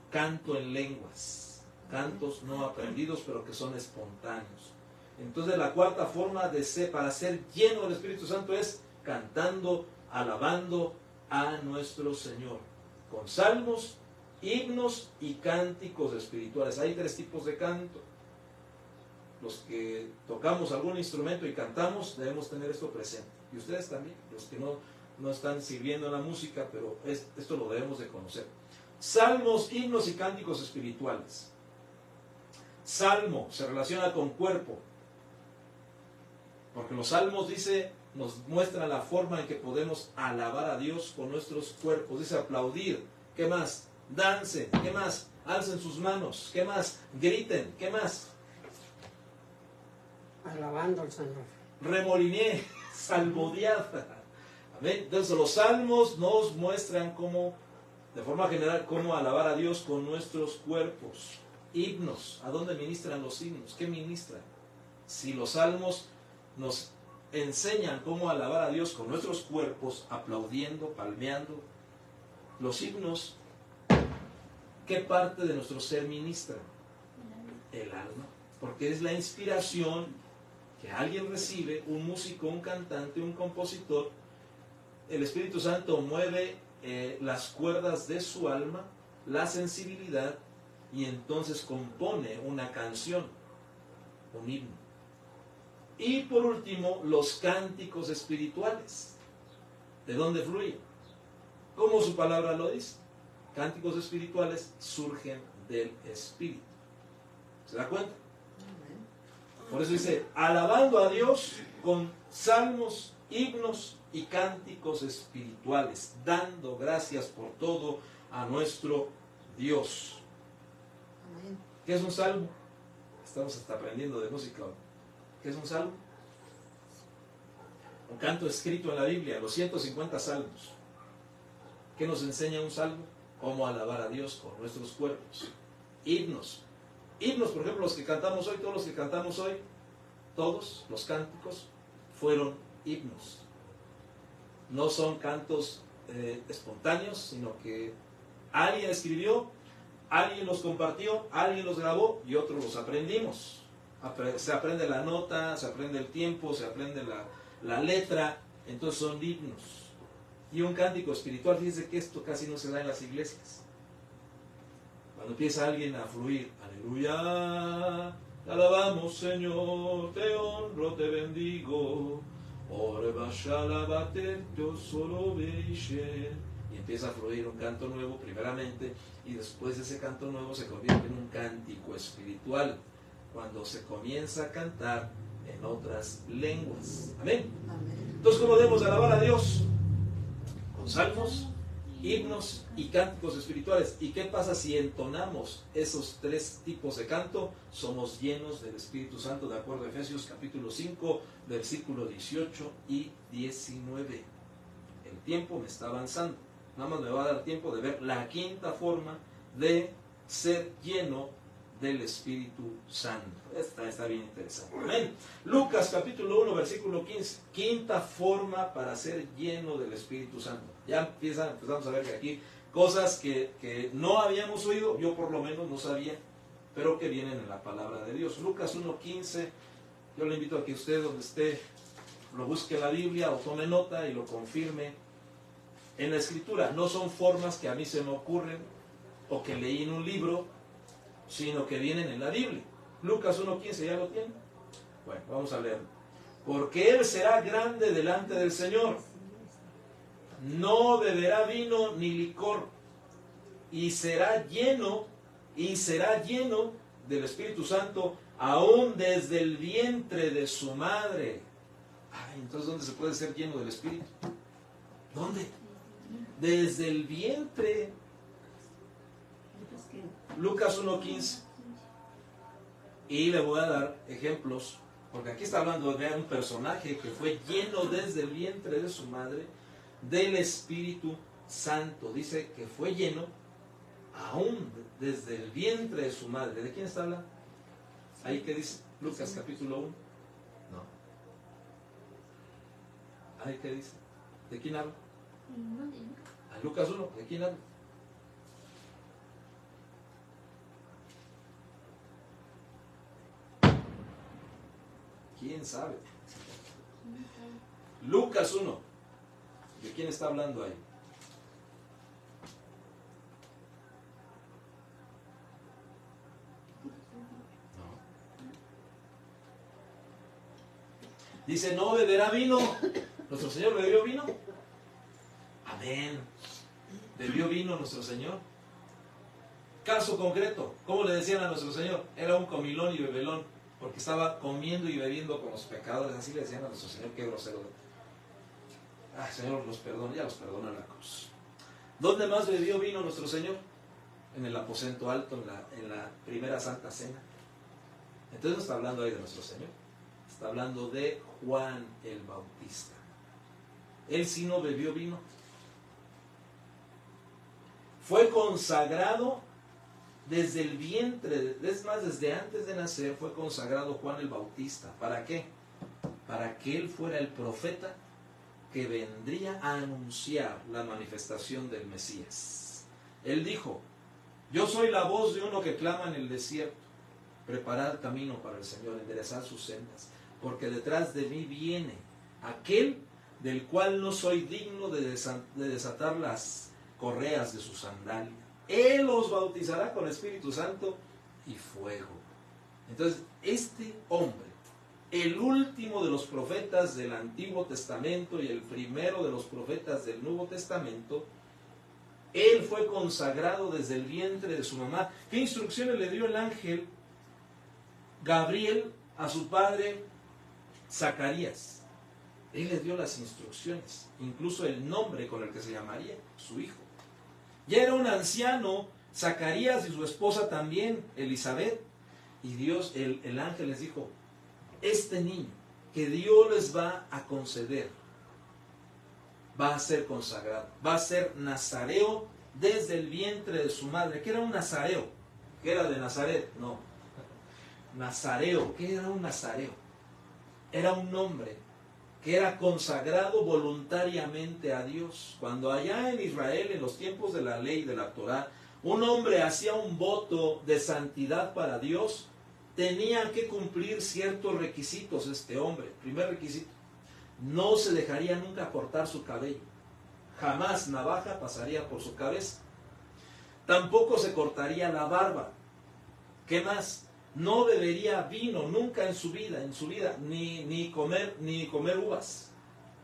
Canto en lenguas. Cantos no aprendidos, pero que son espontáneos. Entonces la cuarta forma de ser, para ser lleno del Espíritu Santo es cantando, alabando a nuestro Señor. Con salmos, himnos y cánticos espirituales. Hay tres tipos de canto. Los que tocamos algún instrumento y cantamos debemos tener esto presente. Y ustedes también, los que no están sirviendo en la música, pero esto lo debemos de conocer. Salmos, himnos y cánticos espirituales. Salmo se relaciona con cuerpo, porque los salmos, dice, nos muestran la forma en que podemos alabar a Dios con nuestros cuerpos. Dice aplaudir, ¿qué más? Dancen, ¿qué más? Alcen sus manos, ¿qué más? Griten, ¿qué más? Alabando al Señor. Remoliné, salmodiad. Amén. Entonces los salmos nos muestran cómo, de forma general, cómo alabar a Dios con nuestros cuerpos. Himnos, ¿a dónde ministran los himnos? ¿Qué ministran? Si los salmos nos enseñan cómo alabar a Dios con nuestros cuerpos, aplaudiendo, palmeando, los himnos, ¿qué parte de nuestro ser ministran? El alma, porque es la inspiración que alguien recibe, un músico, un cantante, un compositor. El Espíritu Santo mueve las cuerdas de su alma, la sensibilidad, y entonces compone una canción, un himno. Y por último, los cánticos espirituales. ¿De dónde fluyen? Como su palabra lo dice, cánticos espirituales surgen del Espíritu. ¿Se da cuenta? Por eso dice, alabando a Dios con salmos, himnos y cánticos espirituales, dando gracias por todo a nuestro Dios. Amén. ¿Qué es un salmo? Estamos hasta aprendiendo de música. ¿Qué es un salmo? Un canto escrito en la Biblia, los 150 salmos. ¿Qué nos enseña un salmo? Cómo alabar a Dios con nuestros cuerpos. Himnos. Himnos, por ejemplo, los que cantamos hoy, todos los que cantamos hoy, todos los cánticos fueron himnos. No son cantos espontáneos, sino que alguien escribió, alguien los compartió, alguien los grabó y otros los aprendimos. Se aprende la nota, se aprende el tiempo, se aprende la letra, entonces son himnos. Y un cántico espiritual, fíjense que esto casi no se da en las iglesias. Cuando empieza alguien a fluir, aleluya, te alabamos Señor, te honro, te bendigo, y empieza a fluir un canto nuevo primeramente, y después ese canto nuevo se convierte en un cántico espiritual, cuando se comienza a cantar en otras lenguas. Amén. Amén. Entonces, ¿cómo debemos alabar a Dios? Con salmos, himnos y cánticos espirituales. ¿Y qué pasa si entonamos esos tres tipos de canto? Somos llenos del Espíritu Santo, de acuerdo a Efesios capítulo 5, versículo 18 y 19. El tiempo me está avanzando. Nada más me va a dar tiempo de ver la quinta forma de ser lleno del Espíritu Santo. Está bien interesante. Amén. Lucas capítulo 1, versículo 15. Quinta forma para ser lleno del Espíritu Santo. Ya empezamos a ver que aquí cosas que no habíamos oído, yo por lo menos no sabía, pero que vienen en la palabra de Dios. Lucas 1:15. Yo le invito a que usted, donde esté, lo busque en la Biblia o tome nota y lo confirme en la Escritura. No son formas que a mí se me ocurren o que leí en un libro, sino que vienen en la Biblia. Lucas 1:15, ¿ya lo tiene? Bueno, vamos a leerlo. Porque Él será grande delante del Señor. No beberá vino ni licor. Y será lleno del Espíritu Santo, aún desde el vientre de su madre. Ay, entonces, ¿dónde se puede ser lleno del Espíritu? ¿Dónde? Desde el vientre. Lucas 1:15. Y le voy a dar ejemplos, porque aquí está hablando de un personaje que fue lleno desde el vientre de su madre del Espíritu Santo. Dice que fue lleno aún desde el vientre de su madre. ¿De quién está hablando? Ahí que dice Lucas capítulo 1. No. Ahí que dice. ¿De quién habla? A Lucas 1. ¿De quién habla? ¿Quién sabe? Lucas 1. ¿De quién está hablando ahí? No. Dice, no beberá vino. ¿Nuestro Señor bebió vino? Amén. ¿Bebió vino nuestro Señor? Caso concreto, ¿cómo le decían a nuestro Señor? Era un comilón y bebelón, porque estaba comiendo y bebiendo con los pecadores. Así le decían a nuestro Señor, qué grosero. Ay, Señor, los perdona, ya los perdona en la cruz. ¿Dónde más bebió vino nuestro Señor? En el aposento alto, en la primera Santa Cena. Entonces no está hablando ahí de nuestro Señor, está hablando de Juan el Bautista. Él sí no bebió vino. Fue consagrado desde el vientre, es más, desde antes de nacer fue consagrado Juan el Bautista. ¿Para qué? Para que él fuera el profeta que vendría a anunciar la manifestación del Mesías. Él dijo, yo soy la voz de uno que clama en el desierto, preparad camino para el Señor, enderezad sus sendas, porque detrás de mí viene aquel del cual no soy digno de desatar las correas de su sandalia. Él os bautizará con Espíritu Santo y fuego. Entonces, este hombre, el último de los profetas del Antiguo Testamento y el primero de los profetas del Nuevo Testamento, él fue consagrado desde el vientre de su mamá. ¿Qué instrucciones le dio el ángel Gabriel a su padre Zacarías. Él le dio las instrucciones, incluso el nombre con el que se llamaría su hijo. Ya era un anciano, Zacarías, y su esposa también, Elizabeth. Y Dios, el ángel les dijo, este niño que Dios les va a conceder va a ser consagrado, va a ser nazareo desde el vientre de su madre. ¿Qué era un nazareo? ¿Qué era de Nazaret? No. Nazareo, ¿qué era un nazareo? Era un hombre que era consagrado voluntariamente a Dios. Cuando allá en Israel, en los tiempos de la ley de la Torá, un hombre hacía un voto de santidad para Dios, tenía que cumplir ciertos requisitos este hombre. Primer requisito, no se dejaría nunca cortar su cabello. Jamás navaja pasaría por su cabeza. Tampoco se cortaría la barba. ¿Qué más? No bebería vino nunca en su vida, ni comer uvas.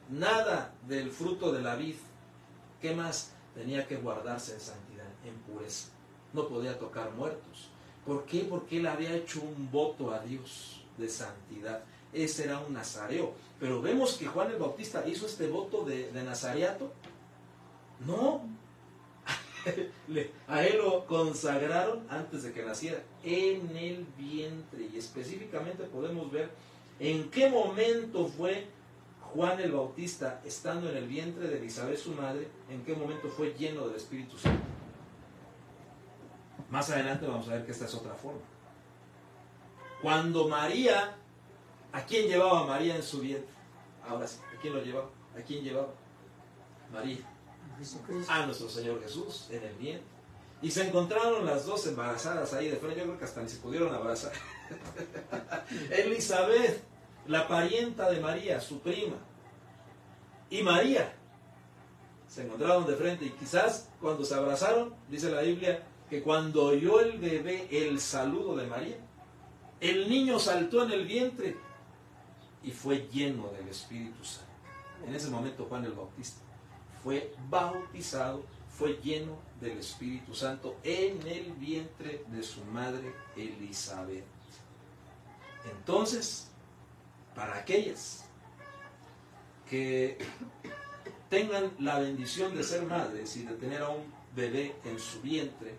Nada del fruto de la vid. ¿Qué más? Tenía que guardarse en santidad, en pureza. No podía tocar muertos. ¿Por qué? Porque él había hecho un voto a Dios de santidad. Ese era un nazareo. Pero vemos que Juan el Bautista hizo este voto de nazareato. No. A él lo consagraron antes de que naciera, en el vientre. Y específicamente podemos ver en qué momento fue Juan el Bautista, estando en el vientre de Elizabeth su madre, en qué momento fue lleno del Espíritu Santo. Más adelante vamos a ver que esta es otra forma. Cuando María, ¿a quién llevaba María en su vientre? Ahora sí, ¿a quién lo llevaba? ¿A quién llevaba? María. Jesucristo. A nuestro Señor Jesús en el vientre. Y se encontraron las dos embarazadas ahí de frente. Yo creo que hasta ni se pudieron abrazar. Elizabeth, la parienta de María, su prima, y María se encontraron de frente. Y quizás cuando se abrazaron, dice la Biblia, que cuando oyó el bebé el saludo de María, el niño saltó en el vientre y fue lleno del Espíritu Santo. En ese momento Juan el Bautista fue bautizado, fue lleno del Espíritu Santo en el vientre de su madre Elizabeth. Entonces, para aquellas que tengan la bendición de ser madres y de tener a un bebé en su vientre,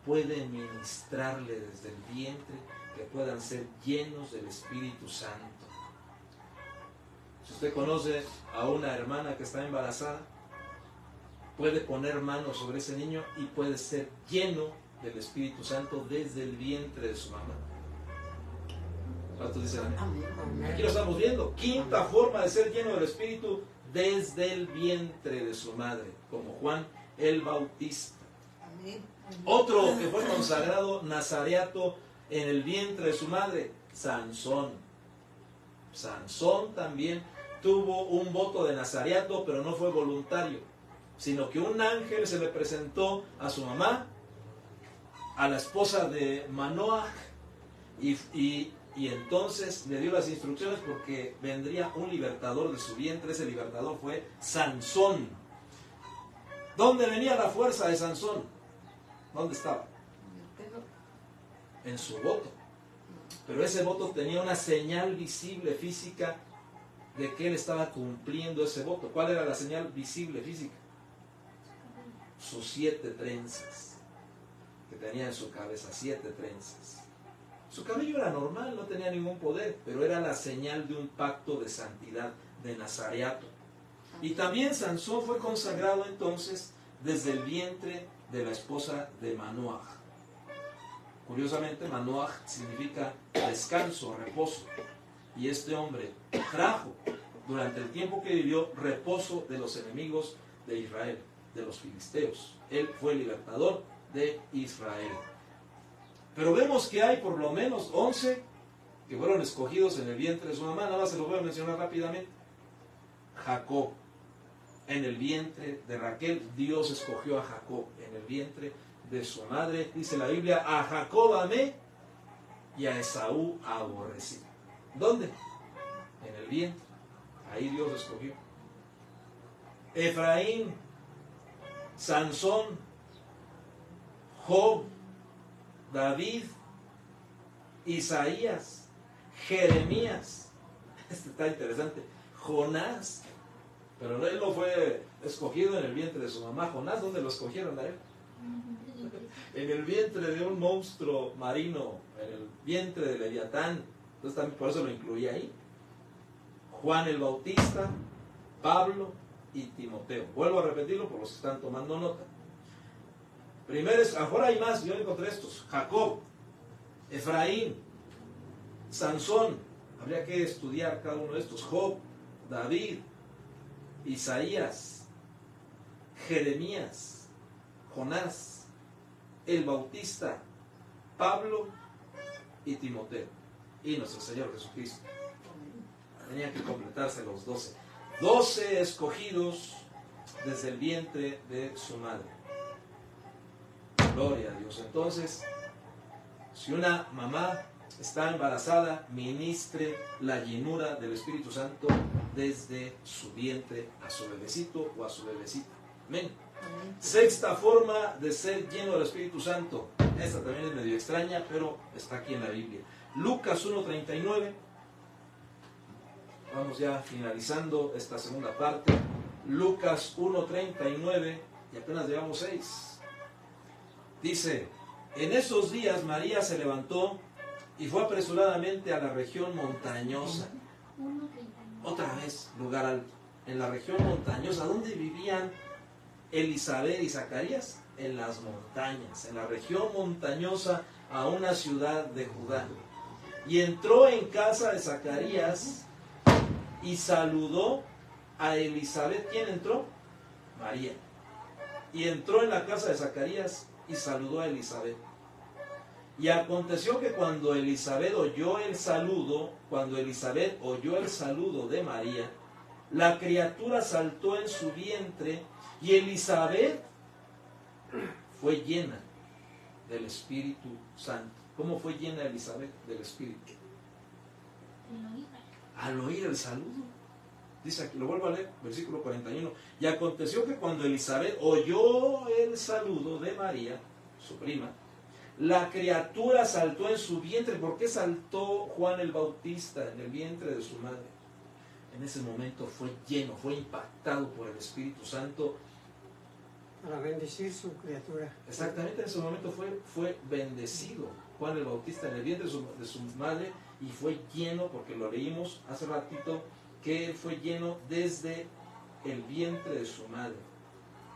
puede ministrarle desde el vientre que puedan ser llenos del Espíritu Santo. Si usted conoce a una hermana que está embarazada, puede poner manos sobre ese niño y puede ser lleno del Espíritu Santo desde el vientre de su mamá. ¿Cuántos dicen amén? Amén. Aquí lo estamos viendo. Quinta forma de ser lleno del Espíritu, desde el vientre de su madre, como Juan el Bautista. Amén. Otro que fue consagrado nazareato en el vientre de su madre, Sansón. Sansón también tuvo un voto de nazareato, pero no fue voluntario, sino que un ángel se le presentó a su mamá, a la esposa de Manoah, y entonces le dio las instrucciones porque vendría un libertador de su vientre. Ese libertador fue Sansón. ¿Dónde venía la fuerza de Sansón? ¿Dónde estaba? En su voto. Pero ese voto tenía una señal visible física de que él estaba cumpliendo ese voto. ¿Cuál era la señal visible física? Sus 7 trenzas que tenía en su cabeza, 7 trenzas. Su cabello era normal, no tenía ningún poder, pero era la señal de un pacto de santidad, de nazareato. Y también Sansón fue consagrado entonces desde el vientre de la esposa de Manoah. Curiosamente, Manoah significa descanso, reposo. Y este hombre trajo durante el tiempo que vivió reposo de los enemigos de Israel, de los filisteos. Él fue el libertador de Israel. Pero vemos que hay por lo menos 11 que fueron escogidos en el vientre de su mamá. Nada más se los voy a mencionar rápidamente. Jacob, en el vientre de Raquel, Dios escogió a Jacob en el vientre de su madre. Dice la Biblia, a Jacob amé y a Esaú aborrecí. ¿Dónde? En el vientre. Ahí Dios escogió. Efraín, Sansón, Job, David, Isaías, Jeremías, este está interesante, Jonás, pero él no fue escogido en el vientre de su mamá. Jonás, ¿dónde lo escogieron a él? En el vientre de un monstruo marino, en el vientre de Leviatán. Entonces también por eso lo incluí ahí. Juan el Bautista, Pablo y Timoteo. Vuelvo a repetirlo por los que están tomando nota. Primero, ahora hay más, yo encontré estos: Jacob, Efraín, Sansón, habría que estudiar cada uno de estos: Job, David, Isaías, Jeremías, Jonás, el Bautista, Pablo y Timoteo, y nuestro Señor Jesucristo. Tenían que completarse los 12. 12 escogidos desde el vientre de su madre. Gloria a Dios. Entonces, si una mamá está embarazada, ministre la llenura del Espíritu Santo desde su vientre a su bebecito o a su bebecita. Amén. Amén. Sexta forma de ser lleno del Espíritu Santo. Esta también es medio extraña, pero está aquí en la Biblia. Lucas 1:39. Vamos ya finalizando esta segunda parte. Lucas 1:39 y apenas llevamos 6. Dice: en esos días María se levantó y fue apresuradamente a la región montañosa. 1:39. Otra vez, lugar alto. En la región montañosa, ¿dónde vivían Elisabet y Zacarías? En las montañas, en la región montañosa, a una ciudad de Judá. Y entró en casa de Zacarías y saludó a Elisabet. ¿Quién entró? María. Y entró en la casa de Zacarías y saludó a Elisabet. Y aconteció que cuando Elisabet oyó el saludo de María, la criatura saltó en su vientre y Elisabet fue llena del Espíritu Santo. ¿Cómo fue llena Elisabet del Espíritu? Al oír el saludo. Dice aquí, lo vuelvo a leer, versículo 41. Y aconteció que cuando Elisabet oyó el saludo de María, su prima, la criatura saltó en su vientre. ¿Por qué saltó Juan el Bautista en el vientre de su madre? En ese momento fue lleno, fue impactado por el Espíritu Santo. Para bendecir su criatura. Exactamente, en ese momento fue bendecido Juan el Bautista en el vientre de su madre, y fue lleno, porque lo leímos hace ratito, que él fue lleno desde el vientre de su madre.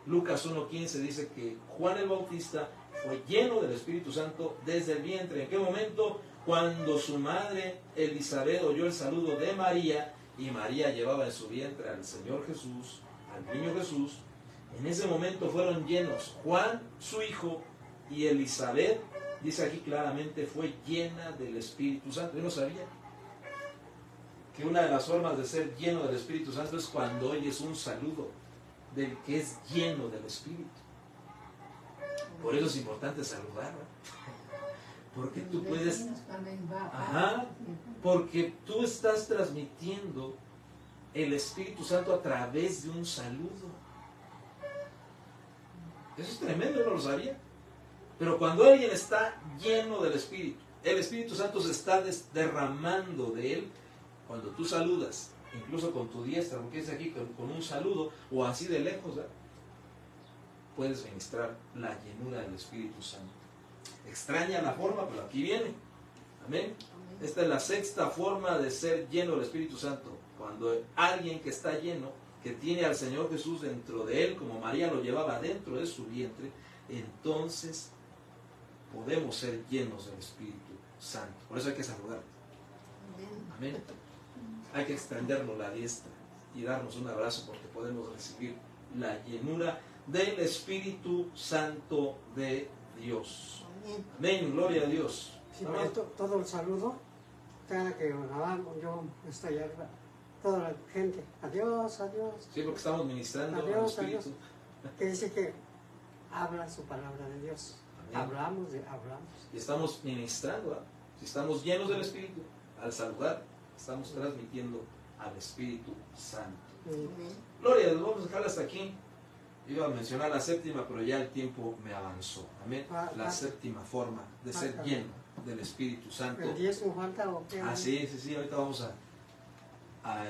Lucas 1:15 dice que Juan el Bautista fue lleno del Espíritu Santo desde el vientre. ¿En qué momento? Cuando su madre Elisabet oyó el saludo de María, y María llevaba en su vientre al Señor Jesús, al niño Jesús. En ese momento fueron llenos Juan, su hijo, y Elisabet, dice aquí claramente, fue llena del Espíritu Santo. Yo no sabía que una de las formas de ser lleno del Espíritu Santo es cuando oyes un saludo del que es lleno del Espíritu. Por eso es importante saludar, ¿no? Porque tú puedes... Ajá, porque tú estás transmitiendo el Espíritu Santo a través de un saludo. Eso es tremendo, yo no lo sabía. Pero cuando alguien está lleno del Espíritu, el Espíritu Santo se está derramando de él. Cuando tú saludas, incluso con tu diestra, porque es aquí con un saludo, o así de lejos, ¿verdad?, puedes ministrar la llenura del Espíritu Santo. Extraña la forma, pero aquí viene. Amén. Esta es la sexta forma de ser lleno del Espíritu Santo. Cuando alguien que está lleno, que tiene al Señor Jesús dentro de él, como María lo llevaba dentro de su vientre, entonces podemos ser llenos del Espíritu Santo. Por eso hay que saludar. Amén. Hay que extendernos la diestra y darnos un abrazo, porque podemos recibir la llenura del Espíritu Santo de Dios. Amén, gloria a Dios. Sí, porque todo el saludo, cada que oramos, yo estoy arriba, toda la gente, adiós, adiós. Sí, porque estamos ministrando al Adiós, Espíritu. adiós. Que dice que habla su palabra de Dios. Amén. Hablamos. Y estamos ministrando, ¿verdad? Si estamos llenos del Espíritu, al saludar, estamos transmitiendo al Espíritu Santo. Gloria a Dios, vamos a dejar hasta aquí. Iba a mencionar la séptima, pero ya el tiempo me avanzó. Amén. La séptima forma de ser lleno del Espíritu Santo. ¿El diezmo falta o qué? Sí. Ahorita vamos a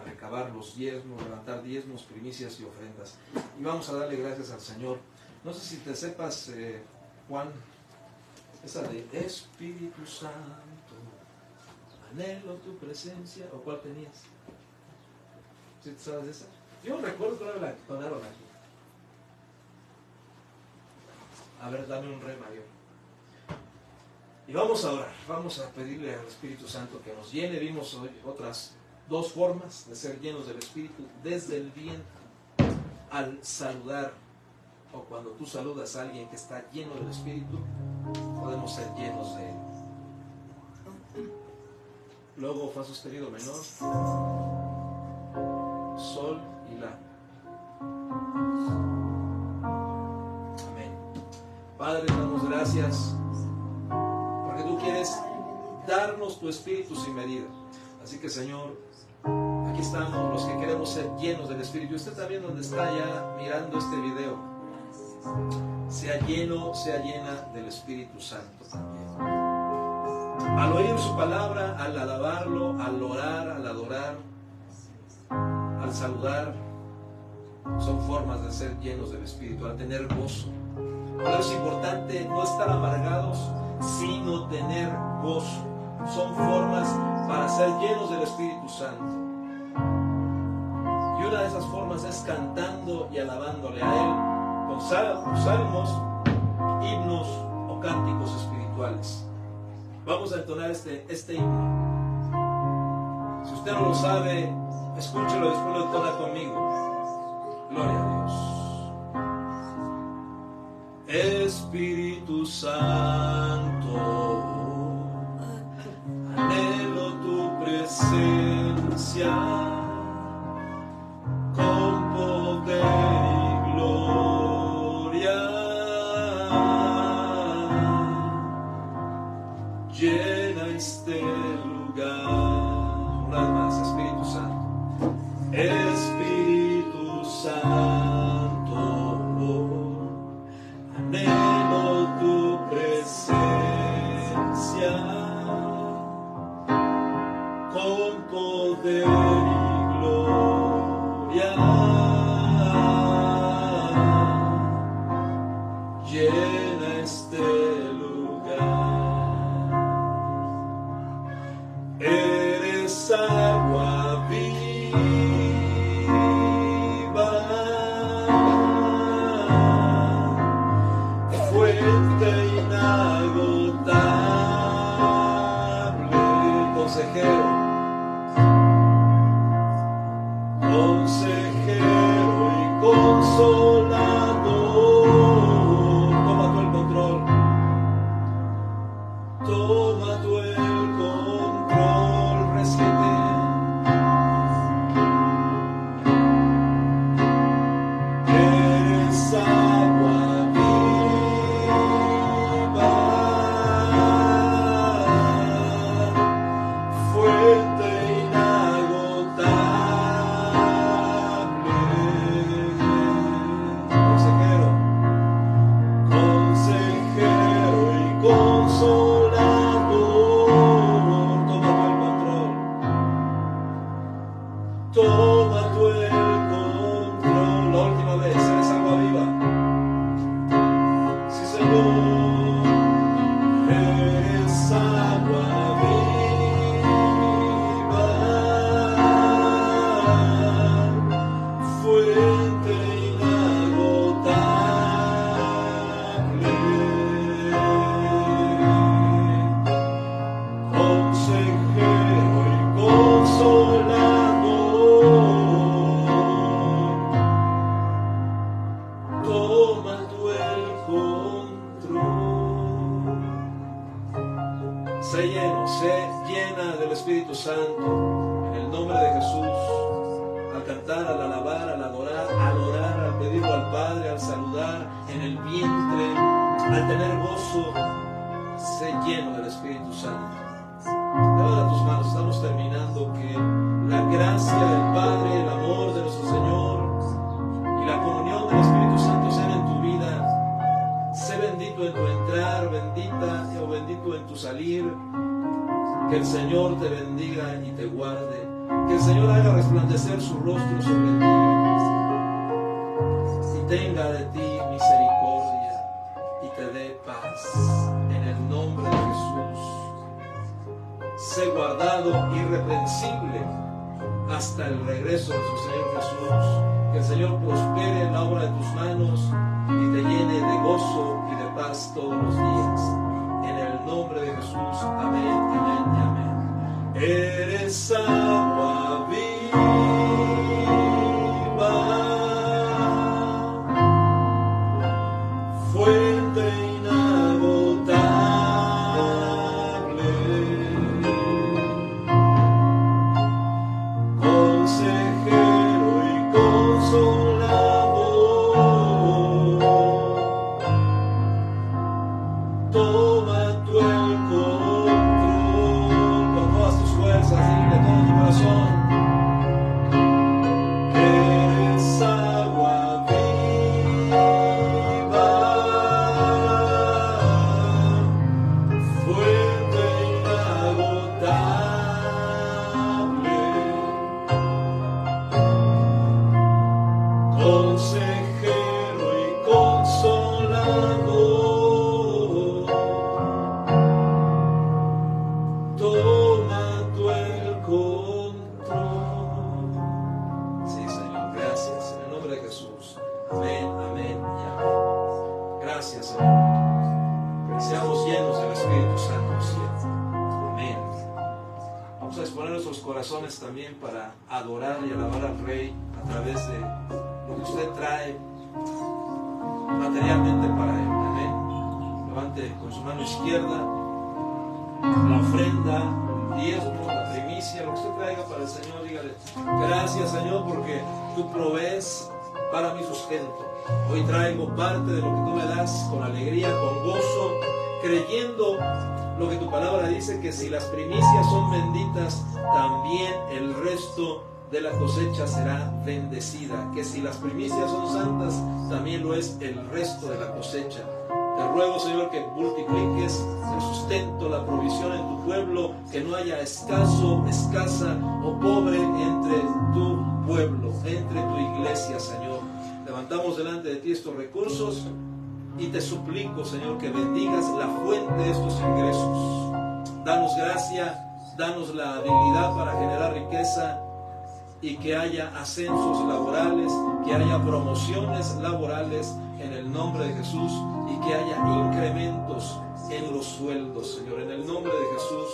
recabar los diezmos, levantar diezmos, primicias y ofrendas. Y vamos a darle gracias al Señor. No sé si te sepas, Juan, esa de Espíritu Santo, anhelo tu presencia, ¿o cuál tenías? ¿Sí te sabes de esa? Yo recuerdo que la tonaron aquí. A ver, dame un re mayor. Y vamos a orar, vamos a pedirle al Espíritu Santo que nos llene. Vimos hoy otras dos formas de ser llenos del Espíritu: desde el vientre, al saludar, o cuando tú saludas a alguien que está lleno del Espíritu, podemos ser llenos de él. Luego fa sostenido menor, sol y la. Amén. Padre, damos gracias porque tú quieres darnos tu Espíritu sin medida. Así que, Señor, aquí estamos los que queremos ser llenos del Espíritu. Y usted también, donde está ya mirando este video, sea lleno, sea llena del Espíritu Santo también. Al oír su palabra, al alabarlo, al orar, al adorar, al saludar, son formas de ser llenos del Espíritu, al tener gozo. Pero es importante no estar amargados, sino tener gozo. Son formas para ser llenos del Espíritu Santo. Y una de esas formas es cantando y alabándole a Él con salmos, himnos o cánticos espirituales. Vamos a entonar este himno. Si usted no lo sabe, escúchelo y después lo entona conmigo. Gloria a Dios. Espíritu Santo, anhelo tu presencia con poder y gloria. Llena este lugar. Una vez más, Espíritu Santo. Espíritu Santo, anhelo tu presencia con poder y gloria. Llena este lugar. Eres agua viva, fuente inagotable, consejero y consolador. Toma tú el control. Toma tú el control, recibe. Eres agua viva, fuente inagotable. Consejero y consolador. Toma tú el control. La última vez, eres agua viva. Sí, Señor. Eres agua viva, fuente inagotable. Consejero y consolador. Toma tú el control. Sé lleno, sé llena del Espíritu Santo, en el nombre de Jesús. Al cantar, al alabar, al adorar, al orar, al pedirlo al Padre, al saludar, en el vientre, al tener gozo, sé lleno del Espíritu Santo. Levanta tus manos, estamos terminando. Que la gracia del Padre, el amor de nuestro Señor y la comunión de entrada, oh bendito en tu salir. Que el Señor te bendiga y te guarde. Que el Señor haga resplandecer su rostro sobre ti y tenga de ti misericordia y te dé paz. En el nombre de Jesús. Sé guardado irreprensible hasta el regreso de su Señor Jesús. Que el Señor prospere en la obra de tus manos y te llene de gozo y de paz todos los días. En el nombre de Jesús. Amén, amén y amén. Eres agua viva, fuente inagotable, consejero y consolador. Toma tú el control con todas tus fuerzas, dile de todo tu corazón. Eres agua viva, fuente inagotable, consejero y consolador. Toma tú el control. Sí, Señor, gracias. En el nombre de Jesús. Amén, amén y amén. Gracias, Señor. Que seamos llenos del Espíritu Santo siempre. Amén. Vamos a exponer nuestros corazones también para adorar y alabar al Rey a través de lo que usted trae materialmente para Él. Amén. Levante con su mano izquierda la ofrenda, el diezmo, la primicia, lo que usted traiga para el Señor. Dígale: gracias, Señor, porque tú provees para mi sustento. Hoy traigo parte de lo que tú me das con alegría, con gozo, creyendo lo que tu palabra dice, que si las primicias son benditas, también el resto de la cosecha será bendecida. Que si las primicias son santas, también lo es el resto de la cosecha. Te ruego, Señor, que multipliques el sustento, la provisión en tu pueblo, que no haya escaso, escasa o pobre entre tu pueblo, entre tu iglesia, Señor. Levantamos delante de ti estos recursos y te suplico, Señor, que bendigas la fuente de estos ingresos. Danos gracia, danos la habilidad para generar riqueza y que haya ascensos laborales, que haya promociones laborales en el nombre de Jesús y que haya incrementos en los sueldos, Señor, en el nombre de Jesús.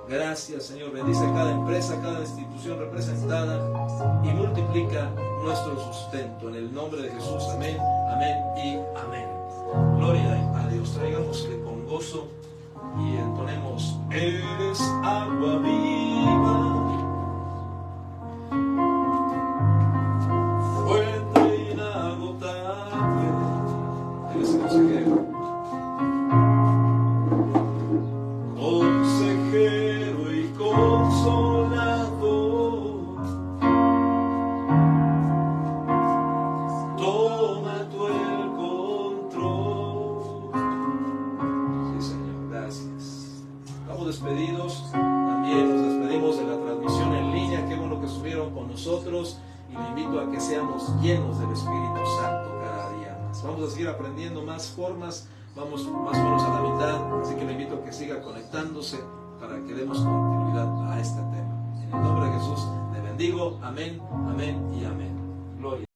Gracias, Señor. Bendice cada empresa, cada institución representada y multiplica nuestro sustento en el nombre de Jesús. Amén, amén y amén. Gloria a Dios. Traigámosle con gozo y entonemos: eres agua viva, fuente inagotable. Él es el consejero, consejero y consolador. Toma tú el control. Sí, Señor, gracias. Estamos despedidos. También nos despedimos de la transmisión en línea. Qué bueno que estuvieron con nosotros. Y le invito a que seamos llenos del Espíritu Santo cada día más. Vamos a seguir aprendiendo más formas. Vamos más o menos a la mitad. Así que le invito a que siga conectándose para que demos continuidad a este tema. En el nombre de Jesús le bendigo. Amén, amén y amén. Gloria.